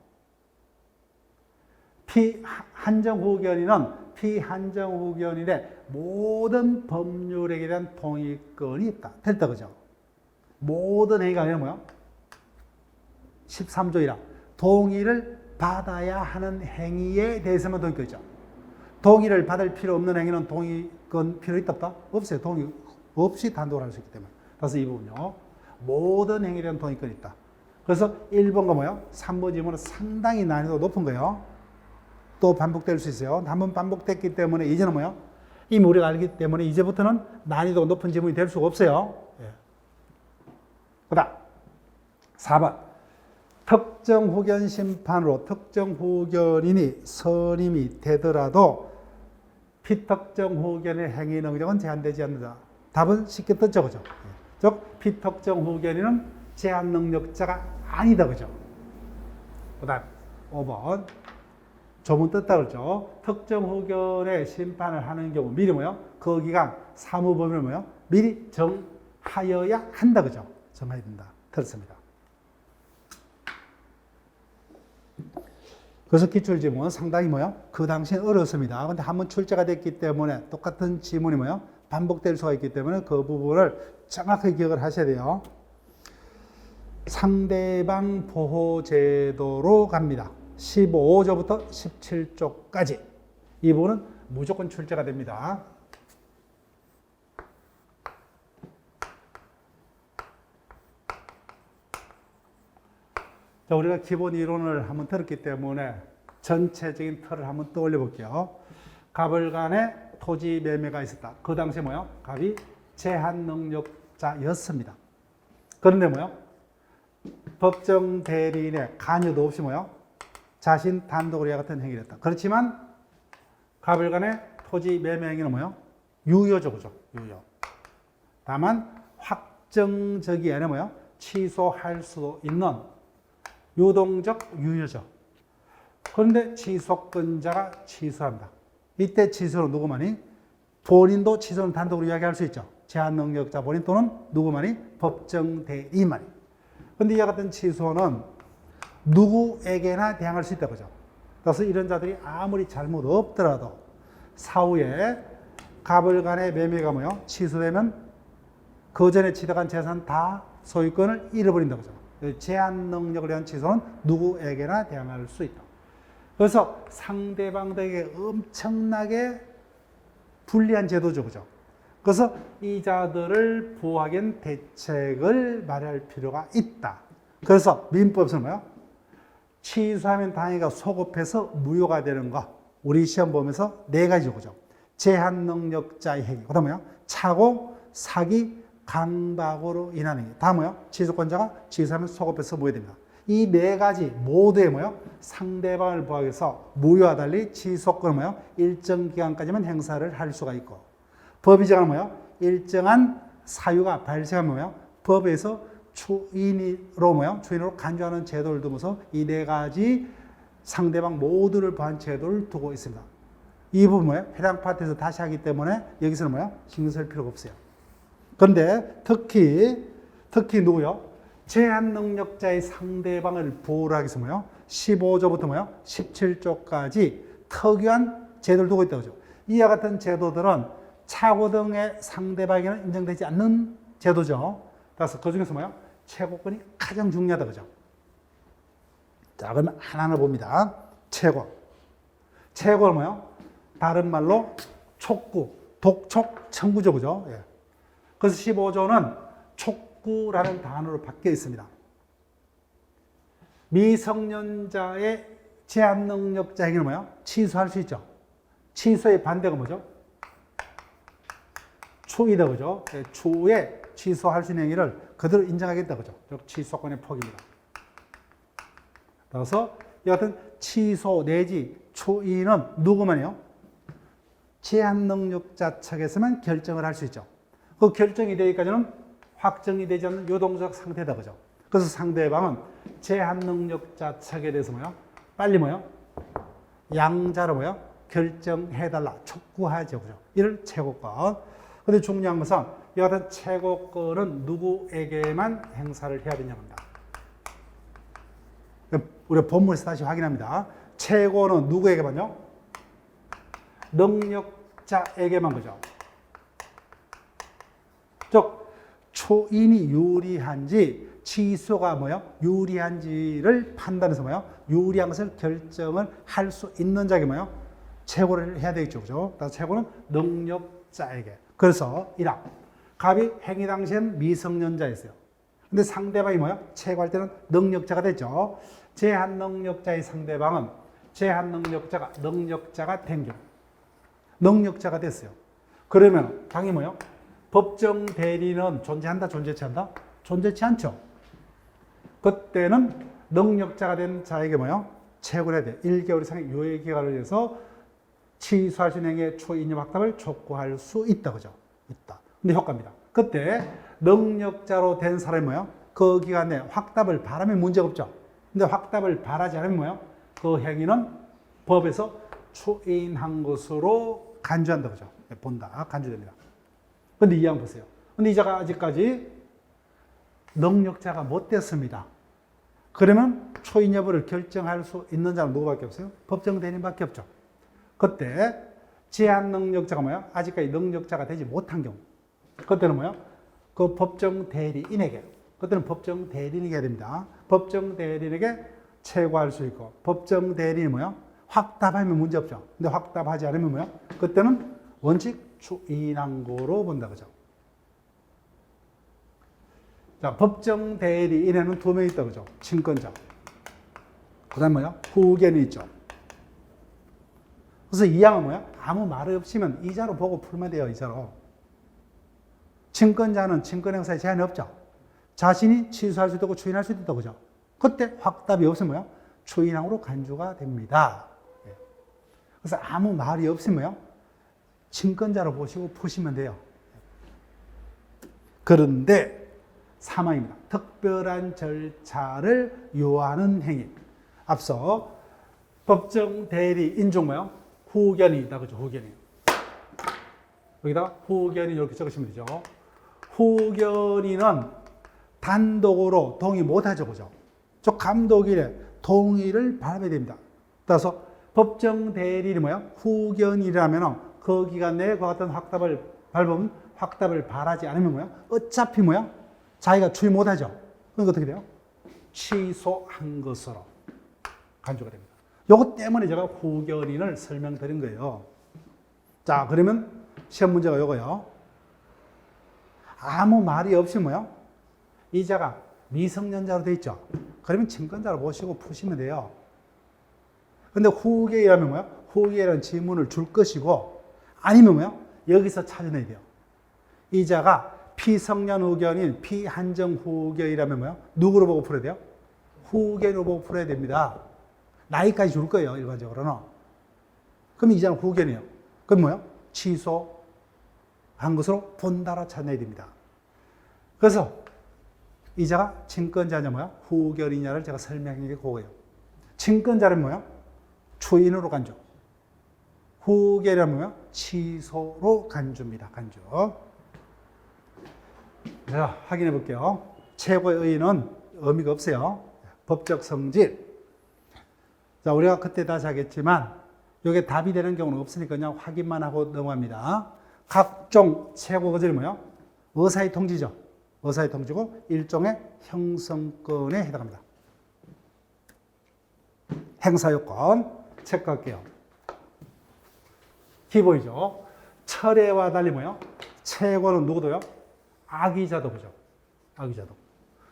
피한정 후견인은 피한정 후견인의 모든 법률에 대한 동의권이 있다. 됐다 그죠? 모든 행위가 아니라 뭐야? 13조 1항. 동의를 받아야 하는 행위에 대해서만 동의권 있죠. 동의를 받을 필요 없는 행위는 동의권 필요 있다 없다? 없어요. 동의 없이 단독으로 할 수 있기 때문에. 그래서 이 부분요. 모든 행위에 대한 동의권이 있다. 그래서 1번과 뭐요? 3번 질문은 상당히 난이도가 높은 거예요. 또 반복될 수 있어요. 한번 반복됐기 때문에 이제는 뭐요? 이미 우리가 알기 때문에 이제부터는 난이도가 높은 질문이 될 수가 없어요. 예. 그 다음 4번. 특정 후견 심판으로 특정 후견인이 선임이 되더라도 피특정 후견의 행위 능력은 제한되지 않는다. 답은 쉽게 떴죠, 그죠? 즉, 피특정 후견인은 제한 능력자가 아니다, 그죠? 그 다음 5번. 조문 떴다 그러죠. 특정 후견의 심판을 하는 경우 미리 뭐요? 그 기간 사무범위를 뭐요? 미리 정하여야 한다, 그죠? 정해야 된다. 그렇습니다. 그래서 기출지문은 상당히 뭐요? 그 당시엔 어렵습니다. 근데 한번 출제가 됐기 때문에 똑같은 지문이 뭐요? 반복될 수가 있기 때문에 그 부분을 정확하게 기억을 하셔야 돼요. 상대방 보호제도로 갑니다. 15조부터 17조까지. 이 부분은 무조건 출제가 됩니다. 자, 우리가 기본 이론을 한번 들었기 때문에 전체적인 틀을 한번 떠올려 볼게요. 갑을 간에 토지 매매가 있었다. 그 당시에 뭐요? 갑이 제한 능력자였습니다. 그런데 뭐요? 법정 대리인의 관여도 없이 뭐요? 자신 단독으로 이와 같은 행위를 했다. 그렇지만 갑을 간의 토지 매매 행위는 뭐요? 유효죠, 그죠? 유효. 다만 확정적이 아니라 뭐요? 취소할 수도 있는 유동적 유효죠. 그런데 취소권자가 취소한다. 이때 취소는 누구만이? 본인도 취소는 단독으로 이야기할 수 있죠. 제한 능력자 본인 또는 누구만이? 법정 대리인만이. 그런데 이와 같은 취소는 누구에게나 대항할 수 있다, 그죠? 그래서 이런 자들이 아무리 잘못 없더라도 사후에 갑을 간의 매매가 뭐요? 취소되면 그 전에 취득한 재산 다 소유권을 잃어버린다, 그죠? 제한 능력을 위한 취소는 누구에게나 대항할 수 있다. 그래서 상대방에게 엄청나게 불리한 제도죠, 그죠? 그래서 이 자들을 보호하기 위한 대책을 마련할 필요가 있다. 그래서 민법에서는 뭐요? 취소하면 당해가 소급해서 무효가 되는 거. 우리 시험 보면서 4가지죠, 그죠? 제한 능력자의 행위. 그 다음 뭐요? 착오, 사기, 강박으로 인한 행위. 다음 뭐요? 취소권자가 취소하면 소급해서 무효됩니다. 이 4가지 모두에 뭐요? 상대방을 보호하기 위해서 무효와 달리 취소권은 뭐요? 일정 기간까지만 행사를 할 수가 있고, 법이 정하는 뭐요? 일정한 사유가 발생하면 뭐요? 법에서 추인으로 뭐요? 추인으로 간주하는 제도를 두면서 이 4가지 상대방 모두를 보호한 제도를 두고 있습니다. 이 부분 뭐예요? 해당 파트에서 다시 하기 때문에 여기서는 뭐요? 신경 쓸 필요가 없어요. 그런데 특히 누구요? 제한 능력자의 상대방을 보호를 하기 위해서 뭐요? 15조부터 뭐요? 17조까지 특유한 제도를 두고 있다고 하죠. 이와 같은 제도들은 착오 등의 상대방에게는 인정되지 않는 제도죠. 그래서 그 중에서 뭐요? 최고권이 가장 중요하다, 그죠? 자, 그러면 하나하나 봅니다. 최고. 최고는 뭐요? 다른 말로 촉구, 독촉, 청구죠, 그죠? 예. 그래서 15조는 촉구라는 단어로 바뀌어 있습니다. 미성년자의 제한 능력자 행위는 뭐예요? 취소할 수 있죠. 취소의 반대가 뭐죠? 추이다, 그죠? 예, 추에 취소할 수 있는 행위를 그대로 인정하겠다, 그죠? 즉 취소권의 폭입니다. 따라서 이 같은 취소 내지 추이는 누구만이요? 제한 능력자 측에서만 결정을 할 수 있죠. 그 결정이 되기까지는 확정이 되지 않는 유동적 상태다, 그죠? 그래서 상대방은 제한 능력자 측에 대해서 뭐요? 빨리 뭐요? 양자로 뭐요? 결정해달라, 촉구하죠, 그죠? 이를 최고권. 근데 중요한 것은 이 같은 최고권은 누구에게만 행사를 해야 되냐입니다. 우리 본문에서 다시 확인합니다. 최고는 누구에게만요? 능력자에게만, 그죠? 즉 초인이 유리한지 치소가 뭐요? 유리한지를 판단해서 뭐요? 유리한 것을 결정을 할 수 있는 자에게 뭐요? 최고를 해야 되겠죠. 그죠? 최고는 능력자에게. 그래서 1항. 갑이 행위 당시엔 미성년자였어요. 근데 상대방이 뭐요? 최고할 때는 능력자가 됐죠. 제한 능력자의 상대방은 제한 능력자가 된 경우. 능력자가 됐어요. 그러면 당연히 뭐요? 법정 대리는 존재한다, 존재치 않다? 존재치 않죠. 그때는 능력자가 된 자에게 뭐요? 최고를 해야 돼. 1개월 이상의 유예 기간을 위해서 취소할 수 있는 행위의 초이념 확답을 촉구할 수 있다. 그죠? 있다. 근데 효과입니다. 그때 능력자로 된 사람이 뭐요? 그 기간 내에 확답을 바라면 문제가 없죠. 근데 확답을 바라지 않으면 뭐요? 그 행위는 법에서 초인한 것으로 간주한다. 그죠? 본다. 간주됩니다. 근데 이 양 보세요. 근데 이 자가 아직까지 능력자가 못 됐습니다. 그러면 초인 여부를 결정할 수 있는 자는 누구밖에 없어요? 법정 대리인밖에 없죠. 그때 제한 능력자가 뭐야? 아직까지 능력자가 되지 못한 경우. 그때는 뭐야? 그 법정 대리인에게, 그때는 법정 대리인에게 해야 됩니다. 법정 대리인에게 최고할 수 있고, 법정 대리인이 뭐야? 확답하면 문제 없죠. 근데 확답하지 않으면 뭐야? 그때는 원칙 추인항고로 본다. 그죠? 자, 법정 대리인에는 2명 있다. 그죠? 친권자. 그 다음 뭐야? 후견이 있죠. 그래서 이 양은 뭐야? 아무 말 없이면 이자로 보고 풀면 돼요. 이자로. 친권자는 친권행사에 제한이 없죠. 자신이 취소할 수도 있고 추인할 수도 있다. 그죠? 그때 확답이 없으면 뭐야? 추인항으로 간주가 됩니다. 그래서 아무 말이 없으면 뭐야? 친권자로 보시고 푸시면 돼요. 그런데 사망입니다. 특별한 절차를 요하는 행위. 앞서 법정 대리인 중 뭐요? 후견이 있다. 그죠? 후견이. 여기다가 후견이 이렇게 적으시면 되죠. 후견인은 단독으로 동의 못하죠. 그죠? 저 감독인의 동의를 받아야 됩니다. 따라서 법정 대리인이 뭐야? 후견이라면 그 기간 내에 그 같은 확답을 밟으면 확답을 바라지 않으면 뭐야? 어차피 뭐야? 자기가 추인 못하죠. 그러니까 어떻게 돼요? 취소한 것으로 간주가 됩니다. 요것 때문에 제가 후견인을 설명드린 거예요. 자, 그러면 시험 문제가 요거요. 아무 말이 없이 뭐요? 이자가 미성년자로 돼 있죠. 그러면 친권자로 모시고 푸시면 돼요. 근데 후계이라면 뭐요? 후계라는 지문을 줄 것이고, 아니면 뭐요? 여기서 찾아내야 돼요. 이자가 피성년 후견인 피한정 후견이라면 뭐요? 누구로 보고 풀어야 돼요? 후견으로 보고 풀어야 됩니다. 나이까지 줄 거예요, 일반적으로는. 그럼 이자는 후견이에요. 그럼 뭐요? 취소한 것으로 본다라 찾아내야 됩니다. 그래서 이자가 친권자냐 뭐야? 후견이냐를 제가 설명한 게 그거예요. 친권자는 뭐야? 추인으로 간주. 후견이란 뭐야? 취소로 간주입니다. 간주. 자, 확인해 볼게요. 최고의 의의는 의미가 없어요. 법적 성질. 자, 우리가 그때 다시 하겠지만, 이게 답이 되는 경우는 없으니까 그냥 확인만 하고 넘어갑니다. 각종 최고 거절이 뭐예요? 의사의 통지죠. 의사의 통지고 일종의 형성권에 해당합니다. 행사요건 체크할게요. 기본이죠. 철회와 달리 뭐예요? 최고는 누구도요? 악의자도 그죠. 악의자도.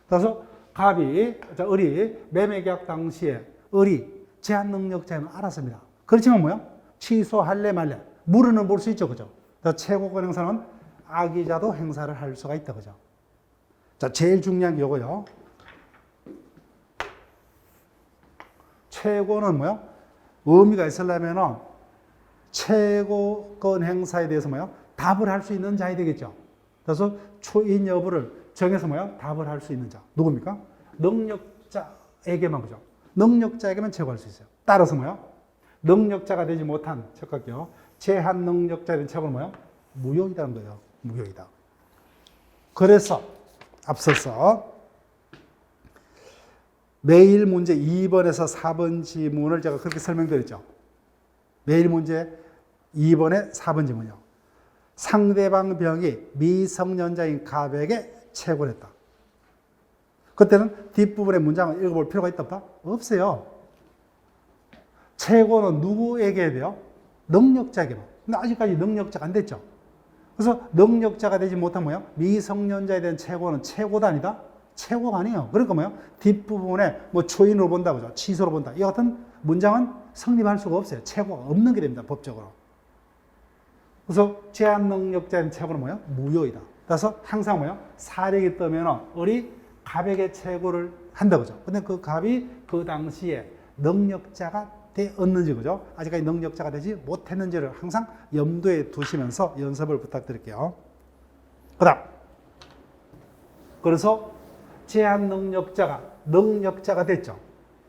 그래서 갑이, 을이 매매계약 당시에 을이 제한 능력자는 알았습니다. 그렇지만 뭐예요? 취소할래 말래. 물으는 볼 수 있죠. 그죠? 최고권 행사는 악의자도 행사를 할 수가 있다. 그죠? 자, 제일 중요한 게 이거요. 최고는 뭐요? 의미가 있으려면 최고권 행사에 대해서 뭐요? 답을 할 수 있는 자이 되겠죠. 그래서 초인 여부를 정해서 뭐요? 답을 할 수 있는 자. 누굽니까? 능력자에게만 그죠? 능력자에게만 최고할 수 있어요. 따라서 뭐요? 능력자가 되지 못한 척할게요. 제한 능력자의 책은 뭐요? 무효이다는 거예요. 무효이다. 그래서 앞서서 매일 문제 2번에서 4번 지문을 제가 그렇게 설명드렸죠. 매일 문제 2번에 4번 지문이요. 상대방 병이 미성년자인 갑에게 채권했다. 그때는 뒷부분의 문장을 읽어볼 필요가 있다 없다? 없어요. 최고는 누구에게 해야 돼요? 능력자에게만. 근데 아직까지 능력자가 안 됐죠. 그래서 능력자가 되지 못한 뭐예요? 미성년자에 대한 최고는 최고다 아니다? 최고가 아니에요. 그러니까 뭐예요? 뒷부분에 뭐 초인으로 본다, 그죠? 취소로 본다. 이 같은 문장은 성립할 수가 없어요. 최고가 없는 게 됩니다. 법적으로. 그래서 제한 능력자인 최고는 뭐예요? 무효이다. 그래서 항상 뭐예요? 사력이 뜨면 우리 갑에게 최고를 한다, 그죠? 근데 그 갑이 그 당시에 능력자가 되었는지, 그죠? 아직까지 능력자가 되지 못했는지를 항상 염두에 두시면서 연습을 부탁드릴게요. 그 다음. 그래서 제한 능력자가 됐죠.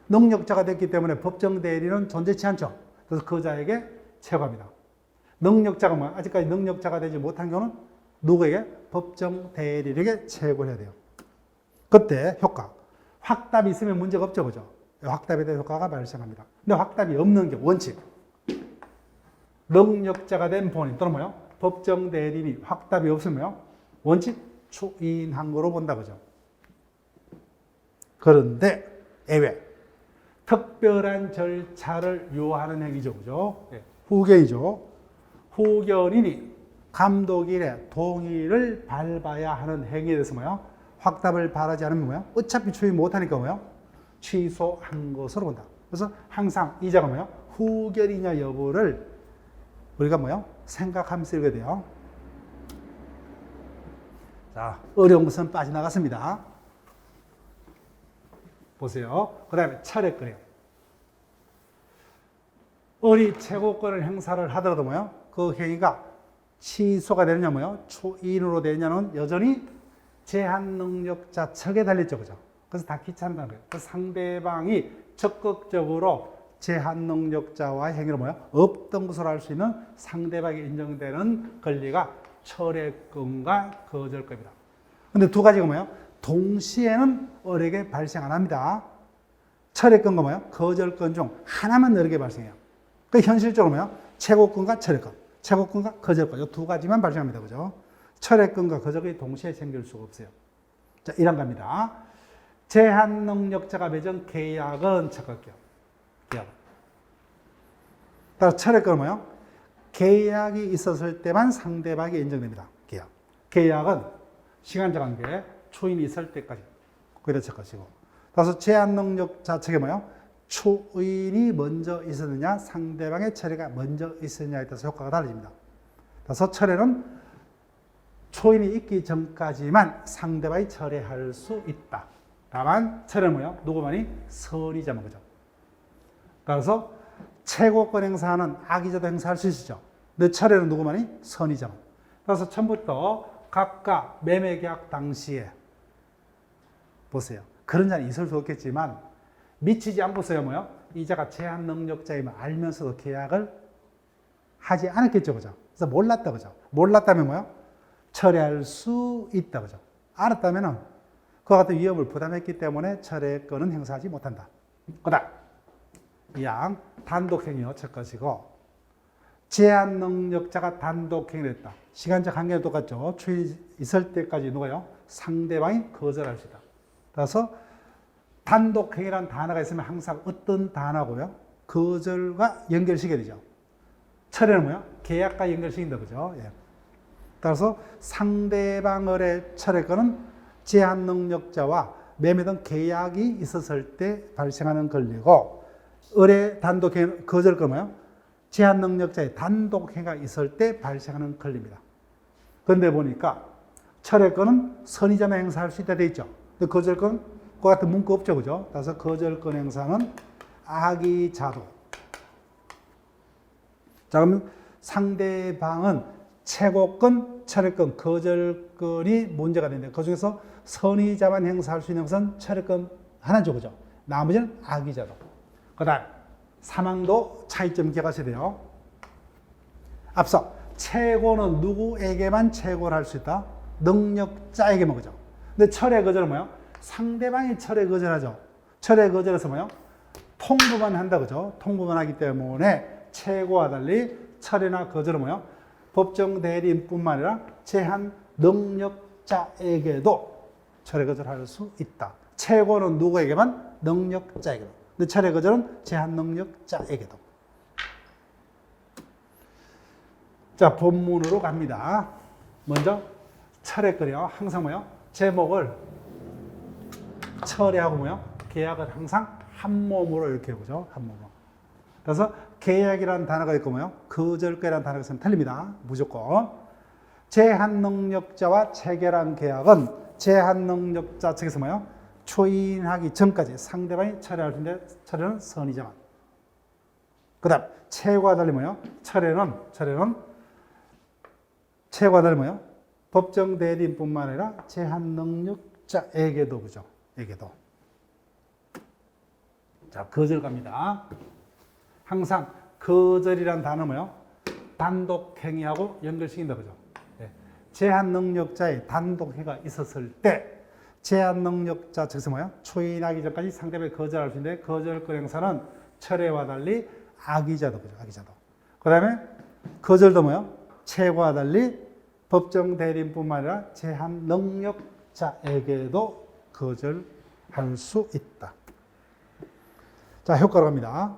능력자가 됐기 때문에 법정 대리는 존재치 않죠. 그래서 그 자에게 최고합니다. 능력자가 뭐야? 아직까지 능력자가 되지 못한 경우는 누구에게? 법정 대리에게 최고를 해야 돼요. 그때 효과. 확답이 있으면 문제가 없죠, 그죠? 확답에 대한 효과가 발생합니다. 근데 확답이 없는 게 원칙. 능력자가 된 본인 또는 뭐요? 법정 대리인이 확답이 없으면 원칙 초인한 거로 본다, 그죠? 그런데 예외. 특별한 절차를 요하는 행위죠, 그죠? 후견이죠. 후견인이 감독인의 동의를 밟아야 하는 행위에 대해서 뭐요? 확답을 바라지 않으면 뭐요? 어차피 추이 못하니까 뭐요? 취소한 것으로 본다. 그래서 항상 이자가 뭐요? 후견이냐 여부를 우리가 뭐요? 생각하면서 읽어야 돼요. 자, 어려운 것은 빠져나갔습니다. 보세요. 그 다음에 차례권이에요. 어리 최고권을 행사를 하더라도 뭐요? 그 행위가 취소가 되느냐 뭐요? 초인으로 되느냐는 여전히 제한 능력자 측에 달렸죠, 그죠? 그래서 다 귀찮다는 거예요. 그 상대방이 적극적으로 제한 능력자와의 행위를 뭐요? 없던 것으로 알 수 있는 상대방이 인정되는 권리가 철회권과 거절권입니다. 근데 두 가지가 뭐예요? 동시에는 어에게 발생 안 합니다. 철회권과 뭐예요? 거절권 중 하나만 어에게 발생해요. 그 현실적으로 뭐예요? 최고권과 철회권, 최고권과 거절권 이 두 가지만 발생합니다. 그죠? 철회권과 거절권이 동시에 생길 수가 없어요. 자, 1안 갑니다. 제한 능력자가 맺은 계약은 체크할게요. 계약. 따라서 철회권은 뭐예요? 계약이 있었을 때만 상대방이 인정됩니다. 계약. 계약은 시간적 관계, 초인이 있을 때까지. 거기다 체크하시고. 따라서 제한 능력자 측에 뭐예요? 초인이 먼저 있었느냐, 상대방의 철회가 먼저 있었느냐에 따라서 효과가 달라집니다. 따라서 철회는 초인이 있기 전까지만 상대방이 철회할 수 있다. 다만 철회는 뭐예요? 누구만이? 선의자만, 그죠? 따라서 최고권 행사는 악의자도 행사할 수 있죠. 근데 철회는 누구만이? 선의자만. 따라서 처음부터 각각 매매계약 당시에 보세요. 그런 자는 있을 수 없겠지만 미치지 않고서야 뭐요? 이자가 제한 능력자임을 알면서도 계약을 하지 않았겠죠, 그죠? 그래서 몰랐다, 그죠? 몰랐다면 뭐요? 철회할 수 있다, 그죠? 알았다면은 그와 같은 위험을 부담했기 때문에 철회권은 행사하지 못한다. 그다음 이양 단독행위요, 첫 것이고 제한 능력자가 단독행위를 했다. 시간적 한계는 똑같죠. 추이 있을 때까지 누가요? 상대방이 거절할 수 있다. 따라서 단독행위라는 단어가 있으면 항상 어떤 단어고요? 거절과 연결시켜야 되죠. 철회는 뭐야? 계약과 연결시킨다, 그죠? 예. 따라서 상대방의 철회권은 제한 능력자와 매매된 계약이 있었을 때 발생하는 권리고, 의뢰 단독행위, 거절권 뭐야? 제한 능력자의 단독행위가 있을 때 발생하는 권리입니다. 그런데 보니까 철회권은 선의자만 행사할 수 있다 돼 있죠. 근데 거절권은 그 같은 문구 없죠, 그죠? 따라서 거절권 행사는 악의자도. 자, 그러면 상대방은 최고권, 철회권, 거절권이 문제가 되는데 그 중에서 선의자만 행사할 수 있는 것은 철회권 하나죠, 그죠? 나머지는 악의자도. 그 다음 사망도 차이점 기억하셔야 돼요. 앞서 최고는 누구에게만 최고를 할 수 있다? 능력자에게만, 그죠? 근데 철회 거절은 뭐예요? 상대방이 철회 거절하죠. 철회 거절에서 뭐예요? 통보만 한다, 그죠? 통보만 하기 때문에 최고와 달리 철회나 거절은 뭐예요? 법정 대리인뿐만 아니라 제한 능력자에게도 철회 거절할 수 있다. 최고는 누구에게만? 능력자에게도. 근데 철의 거절은 제한 능력자에게도. 자, 본문으로 갑니다. 먼저 철의 거래요. 항상 뭐요? 제목을 철회하고 뭐요? 계약을 항상 한 몸으로 이렇게 해보죠. 한 몸으로. 그래서 계약이라는 단어가 있고 뭐요? 거절권이라는 단어가 있으면 틀립니다. 무조건. 제한 능력자와 체결한 계약은 제한 능력자 측에서 뭐요? 초인하기 전까지 상대방이 철회할 텐데 철회는 선의정한. 그 다음 최고와 달리 뭐요? 철회는 최고와 달리 뭐요? 법정 대리인뿐만 아니라 제한 능력자에게도 그죠? 에게도. 자, 거절 갑니다. 항상 거절이란 단어 뭐요? 단독 행위하고 연결시킨다 그죠? 네. 제한 능력자의 단독 행위가 있었을 때 제한 능력자 측에서 뭐요? 초인하기 전까지 상대방이 거절할 수 있는데 거절권 행사는 철회와 달리 악의자도 그죠? 악의자도. 그다음에 거절도 뭐요? 최고와 달리 법정 대리인뿐만 아니라 제한 능력자에게도 거절할 수 있다. 자, 효과로 갑니다.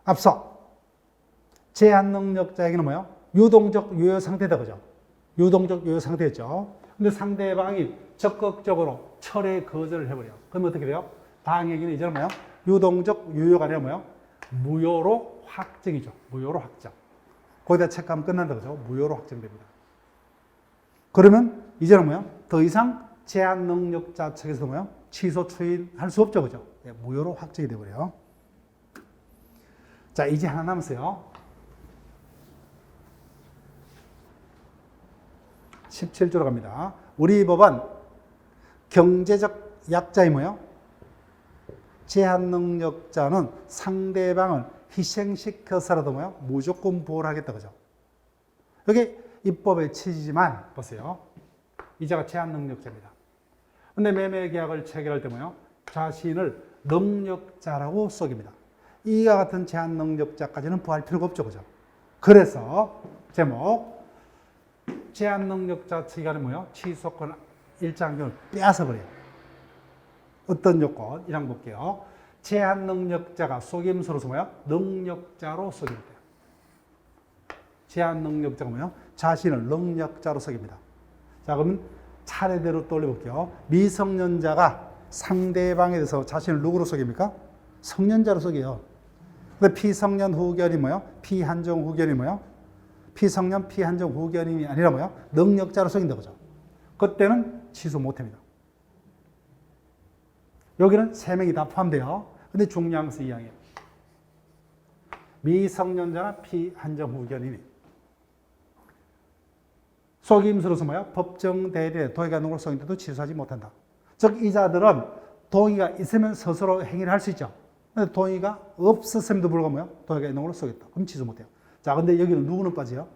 앞서 제한 능력자에게는 뭐예요? 유동적 유효 상태다 그죠? 유동적 유효 상태였죠. 근데 상대방이 적극적으로 철회 거절을 해버려. 그러면 어떻게 돼요? 당행위는 이제는 뭐예요? 유동적 유효가 아니라 뭐예요? 무효로 확정이죠. 무효로 확정. 거기다 체크하면 끝난다 그죠? 무효로 확정됩니다. 그러면 이제는 뭐예요? 더 이상 제한 능력자 측에서 뭐예요? 취소 추인할 수 없죠 그죠? 네, 무효로 확정이 되버려요. 자, 이제 하나 남았어요. 17조로 갑니다. 우리 법은 경제적 약자이 뭐예요? 제한 능력자는 상대방을 희생시켜서라도 뭐예요? 무조건 보호를 하겠다 그죠? 여기 입법의 취지지만 보세요. 이자가 제한 능력자입니다. 근데 매매 계약을 체결할 때 뭐예요? 자신을 능력자라고 속입니다. 이와 같은 제한 능력자까지는 부할 필요가 없죠. 그죠? 그래서 제목 제한 능력자 측이 뭐예요? 취소권 일장경을 빼앗아 버려요. 어떤 요건? 이랑 볼게요. 제한 능력자가 속임수로서 뭐예요? 능력자로 속입니다. 제한 능력자가 뭐예요? 자신을 능력자로 속입니다. 자, 그러면 차례대로 떠올려 볼게요. 미성년자가 상대방에 대해서 자신을 누구로 속입니까? 성년자로 속여요. 근데 피성년 후견이 뭐예요? 피한정 후견이 뭐예요? 피성년 피한정 후견이 아니라 뭐예요? 능력자로 속인다 그죠? 그때는 취소 못합니다. 여기는 세 명이 다 포함돼요. 근데 중요한 것은 이항이에요. 미성년자나 피한정 후견이니 속임수로서 뭐야? 법정 대리에 동의가 있는 걸 속인데도 취소하지 못한다. 즉 이자들은 동의가 있으면 스스로 행위를 할 수 있죠. 근데 동의가 없었음에도 불구하고 뭐야? 동의가 있는 걸로 속였다. 그럼 취소 못해요. 자, 근데 여기는 누구는 빠져요?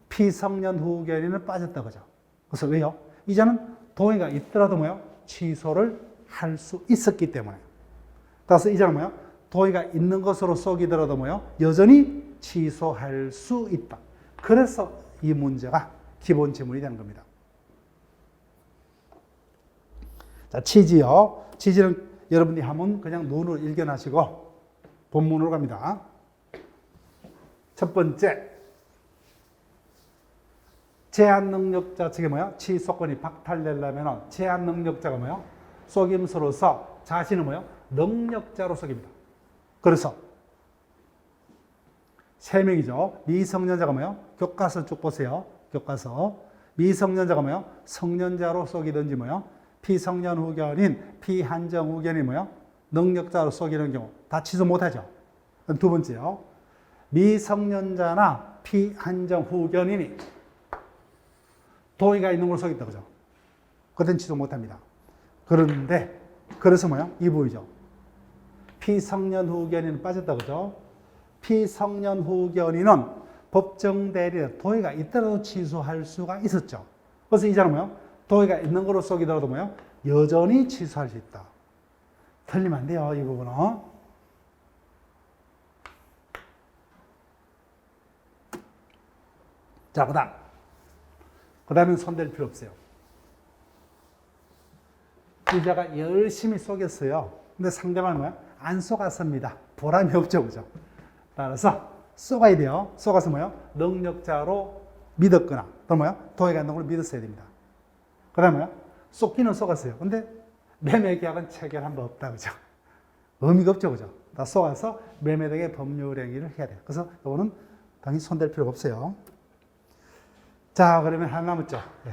피성년 후견인은 빠졌다 그죠? 그래서 왜요? 이자는 동의가 있더라도 뭐야? 취소를 할 수 있었기 때문에. 따라서 이자는 뭐야? 동의가 있는 것으로 속이더라도 뭐야? 여전히 취소할 수 있다. 그래서 이 문제가 기본 지문이 되는 겁니다. 자, 취지요. 취지는 여러분이 하면 그냥 눈으로 읽어나시고 본문으로 갑니다. 첫 번째, 제한 능력자 측에 뭐야? 취소권이 박탈되려면 제한 능력자가 뭐야? 속임수로서 자신을 뭐야? 능력자로 속입니다. 그래서 세 명이죠. 미성년자가 뭐야? 교과서 쭉 보세요. 교과서. 미성년자가 뭐야? 성년자로 속이든지 뭐야? 피성년 후견인, 피한정 후견이 뭐야? 능력자로 속이는 경우 다 취소 못하죠. 두 번째요. 미성년자나 피한정 후견인이 동의가 있는 걸 속였다 그죠? 그땐 취소 못합니다. 그런데 그래서 뭐야? 이 부위죠. 피성년 후견인은 빠졌다 그죠? 피성년 후견인은 법정 대리에 동의가 있더라도 취소할 수가 있었죠. 그래서 이자는 뭐야? 동의가 있는 거로 속이더라도 뭐야? 여전히 취소할 수 있다. 틀리면 안 돼요, 이 부분은. 자, 그 다음엔 손댈 필요 없어요. 피자가 열심히 쏘겠어요. 근데 상대방은 뭐야? 안 쏘갔습니다. 보람이 없죠, 그죠? 따라서 쏘가야 돼요. 쏘가서 뭐요? 능력자로 믿었거나, 또 뭐요? 도의가 있는 걸 믿었어야 됩니다. 그 다음에 뭐요? 쏘기는 쏘갔어요. 근데 매매 계약은 체결한 바 없다, 그죠? 의미가 없죠, 그죠? 다 쏘아서 매매등의 법률 행위를 해야 돼요. 그래서 이거는 당연히 손댈 필요가 없어요. 자, 그러면 하나 남았죠. 예.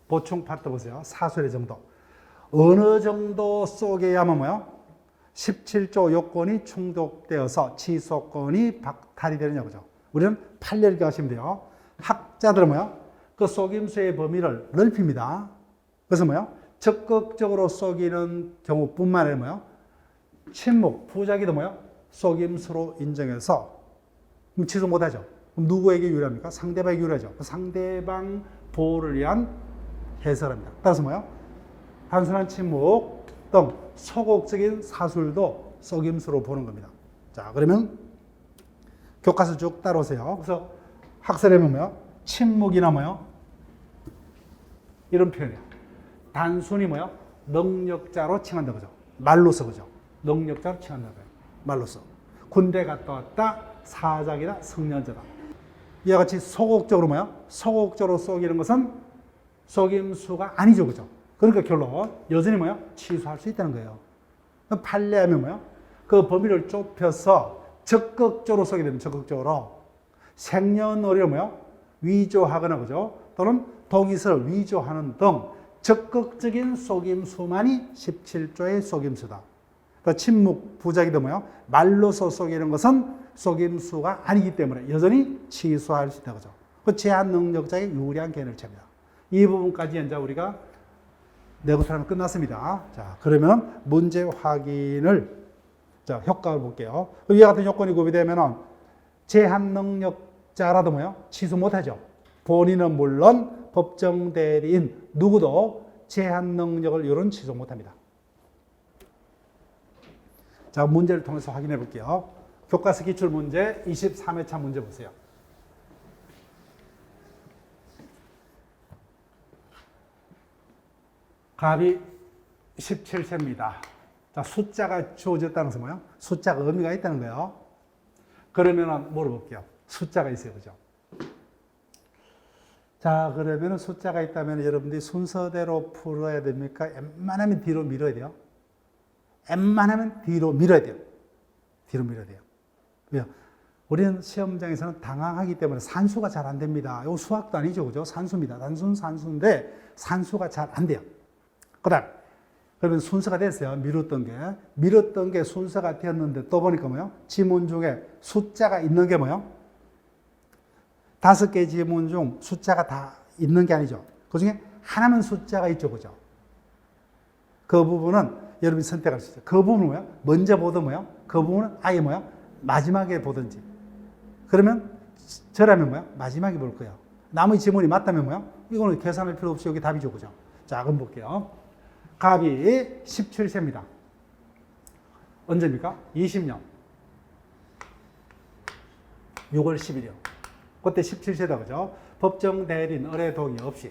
보충 파트 보세요. 사술의 정도. 어느 정도 쏘게야만 뭐요? 17조 요건이 충족되어서 취소권이 박탈이 되느냐, 그죠? 우리는 판례를 하시면 돼요. 학자들은 뭐요? 그 속임수의 범위를 넓힙니다. 그래서 뭐요? 적극적으로 속이는 경우뿐만 아니라 뭐요? 침묵, 부작위도 뭐요? 속임수로 인정해서 그럼 취소 못하죠. 그럼 누구에게 유리합니까? 상대방에게 유리하죠. 그 상대방 보호를 위한 해설입니다. 따라서 뭐요? 단순한 침묵 등 소극적인 사술도 속임수로 보는 겁니다. 자, 그러면 교과서 쭉 따라오세요. 그래서 학설에 보면 침묵이나 뭐요? 이런 표현이에요. 단순히 뭐요? 능력자로 칭한다, 그죠? 말로써, 그죠? 능력자로 칭한다, 말로써. 군대 갔다 왔다, 사작이다, 성년자다. 이와 같이 소극적으로 뭐요? 소극적으로 속이는 것은 속임수가 아니죠, 그죠? 그러니까 결론, 여전히 뭐요? 취소할 수 있다는 거예요. 판례하면 뭐요? 그 범위를 좁혀서 적극적으로 속이게 되면 적극적으로 생년월일을 뭐요? 위조하거나, 그죠? 또는 동의서를 위조하는 등 적극적인 속임수만이 17조의 속임수다. 또 침묵, 부작위도 뭐요? 말로서 속이는 것은 속임수가 아니기 때문에 여전히 취소할 수 있다, 그죠? 그 제한 능력자의 유리한 개념을 챕니다. 이 부분까지 이제 우리가 내고사하면 끝났습니다. 자, 그러면 문제 확인을, 자, 효과를 볼게요. 이와 같은 요건이 구비되면은 제한 능력자라도 뭐요? 취소 못하죠. 본인은 물론 법정 대리인 누구도 제한 능력을 이런 취소 못합니다. 자, 문제를 통해서 확인해 볼게요. 교과서 기출문제 23회차 문제 보세요. 갑이 17세입니다. 자, 숫자가 주어졌다는 것은 뭐예요? 숫자가 의미가 있다는 거예요. 그러면 물어볼게요. 숫자가 있어요, 그죠? 자, 그러면 숫자가 있다면 여러분들이 순서대로 풀어야 됩니까? 웬만하면 뒤로 밀어야 돼요. 웬만하면 뒤로 밀어야 돼요. 뒤로 밀어야 돼요. 왜요? 우리는 시험장에서는 당황하기 때문에 산수가 잘 안 됩니다. 이거 수학도 아니죠, 그죠? 산수입니다. 단순 산수인데 산수가 잘 안 돼요. 그다음, 그러면 순서가 됐어요. 밀었던 게 순서가 되었는데 또 보니까 뭐요? 지문 중에 숫자가 있는 게 뭐요? 5개 지문 중 숫자가 다 있는 게 아니죠. 그 중에 하나만 숫자가 있죠, 그죠? 그 부분은 여러분이 선택할 수 있어요. 그 부분은 뭐야? 먼저 보든 뭐야? 그 부분은 아예 뭐야? 마지막에 보든지. 그러면 저라면 뭐야? 마지막에 볼 거예요. 나머지 지문이 맞다면 뭐야? 이거는 계산할 필요 없이 여기 답이죠, 그죠? 자, 그럼 볼게요. 갑이 17세입니다. 언제입니까? 20년. 6월 10일이요. 그때 17세다, 그죠? 법정 대리인 의뢰 동의 없이.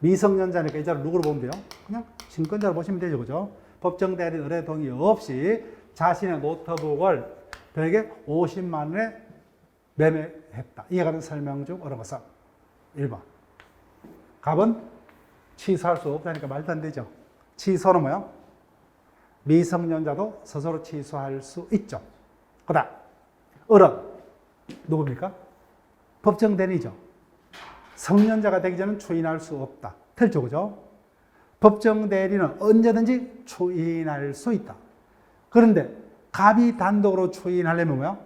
미성년자니까 이 자를 누구로 보면 돼요? 그냥 증권자로 보시면 되죠, 그죠? 법정 대리인 의뢰 동의 없이 자신의 노트북을 벽에 50만 원에 매매했다. 이에 관한 설명 중 옳은 것은 1번. 갑은 취소할 수 없다니까 말도 안 되죠. 취소는 뭐요? 미성년자도 스스로 취소할 수 있죠. 그 다음, 어른. 누굽니까? 법정 대리죠. 성년자가 되기 전에 추인할 수 없다. 틀죠, 그죠? 법정 대리는 언제든지 추인할 수 있다. 그런데 갑이 단독으로 추인하려면 뭐요?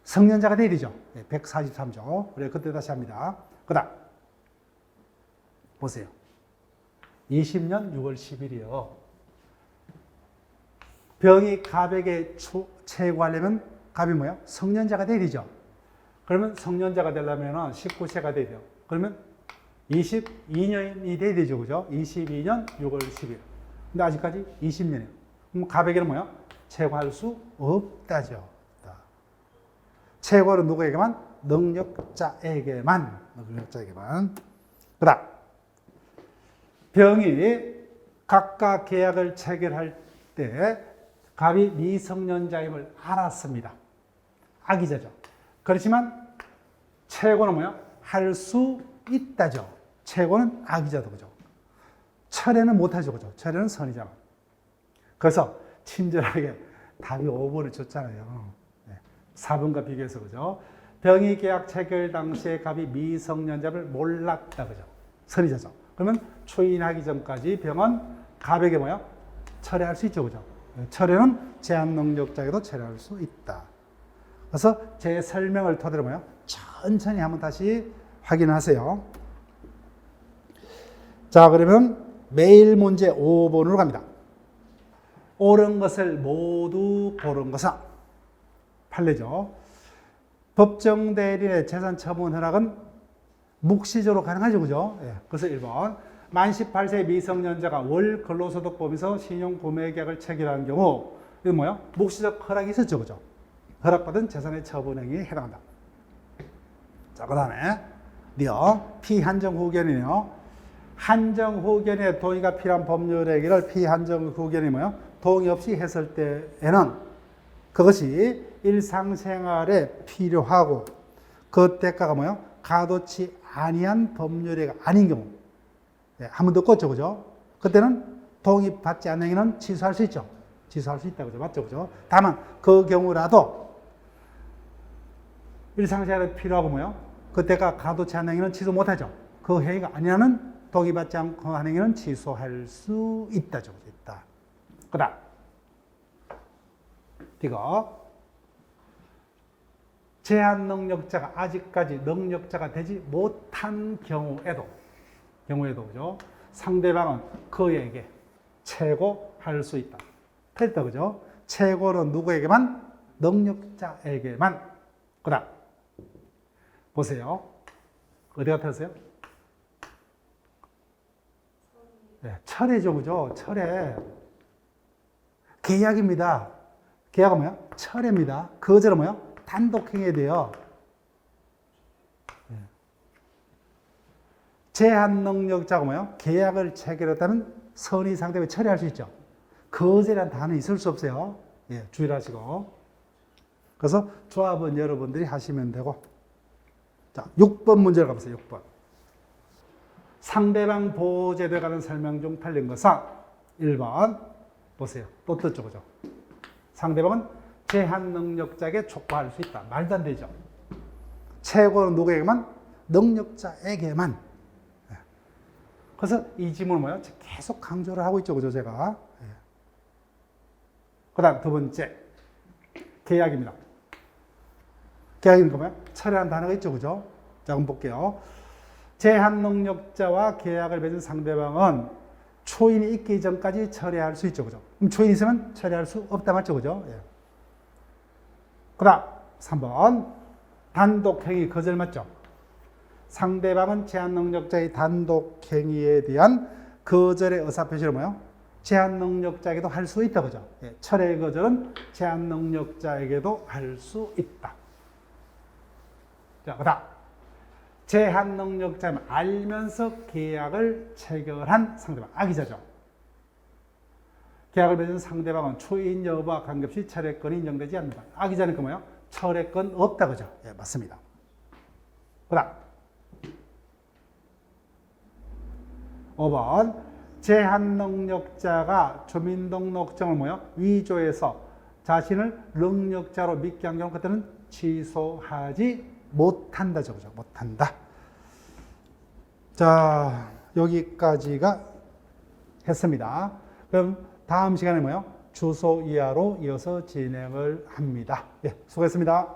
성년자가 돼야 되죠. 143조. 그래, 그때 다시 합니다. 그 다음, 보세요. 20년 6월 10일이요. 병이 갑에게 체고하려면 갑이 뭐야? 성년자가 돼야 되죠. 그러면 성년자가 되려면 19세가 돼야 돼요. 그러면 22년이 돼야 되죠, 그죠? 22년 6월 10일. 근데 아직까지 20년이에요. 그럼 갑에게는 뭐야? 체고할 수 없다죠. 체고는 누구에게만? 능력자에게만. 그 다음. 병이 각각 계약을 체결할 때 갑이 미성년자임을 알았습니다. 악의자죠. 그렇지만 최고는 뭐야? 할 수 있다죠. 최고는 악의자도 그죠. 철회는 못하죠. 그죠. 철회는 선이잖아. 그래서 친절하게 답이 5번을 줬잖아요. 4번과 비교해서 그죠. 병의 계약 체결 당시에 갑이 미성년자임을 몰랐다 그죠. 선의자죠. 그러면 초인하기 전까지 병은 갑에게 뭐야? 철회할 수 있죠. 그죠. 철회는 제한 능력자에게도 철회할 수 있다. 그래서 제 설명을 토대로 뭐야? 천천히 한번 다시 확인하세요. 자, 그러면 매일 문제 5번으로 갑니다. 옳은 것을 모두 고른 것은 판례죠. 법정 대리인의 재산 처분 허락은 묵시적으로 가능하죠. 그죠? 예. 그래서 1번. 만 18세 미성년자가 월 근로소득법에서 신용구매계약을 체결한 경우, 이건 뭐야? 묵시적 허락이 있었죠. 그죠? 허락받은 재산의 처분행위에 해당한다. 자, 그 다음에, 피한정 후견이네요. 한정 후견에 동의가 필요한 법률 얘기를 피한정 후견이 뭐야? 동의 없이 했을 때에는 그것이 일상생활에 필요하고 그 대가가 뭐야? 가도치 아니한 법률이 아닌 경우. 한 번 더 껐죠, 그죠? 그때는 동의받지 않는 행위는 취소할 수 있죠. 취소할 수 있다고 그죠? 맞죠, 그죠? 다만 그 경우라도 일상생활에 필요하고 뭐요? 그때가 가도치 않는 행위는 취소 못하죠. 그 행위가 아니라는 동의받지 않고 하는 행위는 취소할 수 있다죠, 있다. 그다음 이거 제한 능력자가 아직까지 능력자가 되지 못한 경우에도 그죠? 상대방은 그에게 최고할 수 있다. 됐다, 그죠? 최고는 누구에게만? 능력자에게만. 그 다음, 보세요. 어디 같았어요? 네, 철회죠, 그죠? 철회. 계약입니다. 계약은 뭐야? 철회입니다. 거절은 뭐야? 단독행위에 돼요. 제한 능력자가 뭐예요? 계약을 체결했다면 선의 상대방이 처리할 수 있죠. 거절이라는 단어는 있을 수 없어요. 예, 주의를 하시고. 그래서 조합은 여러분들이 하시면 되고. 자, 6번 문제로 가보세요. 6번. 상대방 보호제도에 관한 설명 중 틀린 것은 1번. 보세요. 또 떴죠, 그죠? 상대방은 제한 능력자에게 촉구할 수 있다. 말도 안 되죠. 최고는 누구에게만? 능력자에게만. 그래서 이 지문을 뭐야? 계속 강조를 하고 있죠. 그죠? 제가. 그 다음 두 번째. 계약입니다. 계약이니까 뭐야? 철회한 단어가 있죠. 그죠? 자, 그럼 볼게요. 제한 능력자와 계약을 맺은 상대방은 초인이 있기 전까지 철회할 수 있죠. 그죠? 그럼 초인이 있으면 철회할 수 없다. 맞죠? 그죠? 예. 그 다음 3번. 단독행위 거절 맞죠? 상대방은 제한 능력자의 단독 행위에 대한 거절의 의사표시를 뭐요? 제한 능력자에게도 할 수 있다, 그죠? 예, 철회 거절은 제한 능력자에게도 할 수 있다. 자, 그다음 제한 능력자는 알면서 계약을 체결한 상대방, 악의자죠. 계약을 맺은 상대방은 초인 여부와 관계없이 철회권이 인정되지 않는다. 악의자니까 뭐요? 철회권 없다, 그죠? 예, 맞습니다. 그다음 5번. 제한 능력자가 주민등록증을 뭐요? 위조해서 자신을 능력자로 믿게 한 경우 그때는 취소하지 못한다. 그죠? 못한다. 자, 여기까지가 했습니다. 그럼 다음 시간에 뭐요? 주소 이하로 이어서 진행을 합니다. 예, 수고했습니다.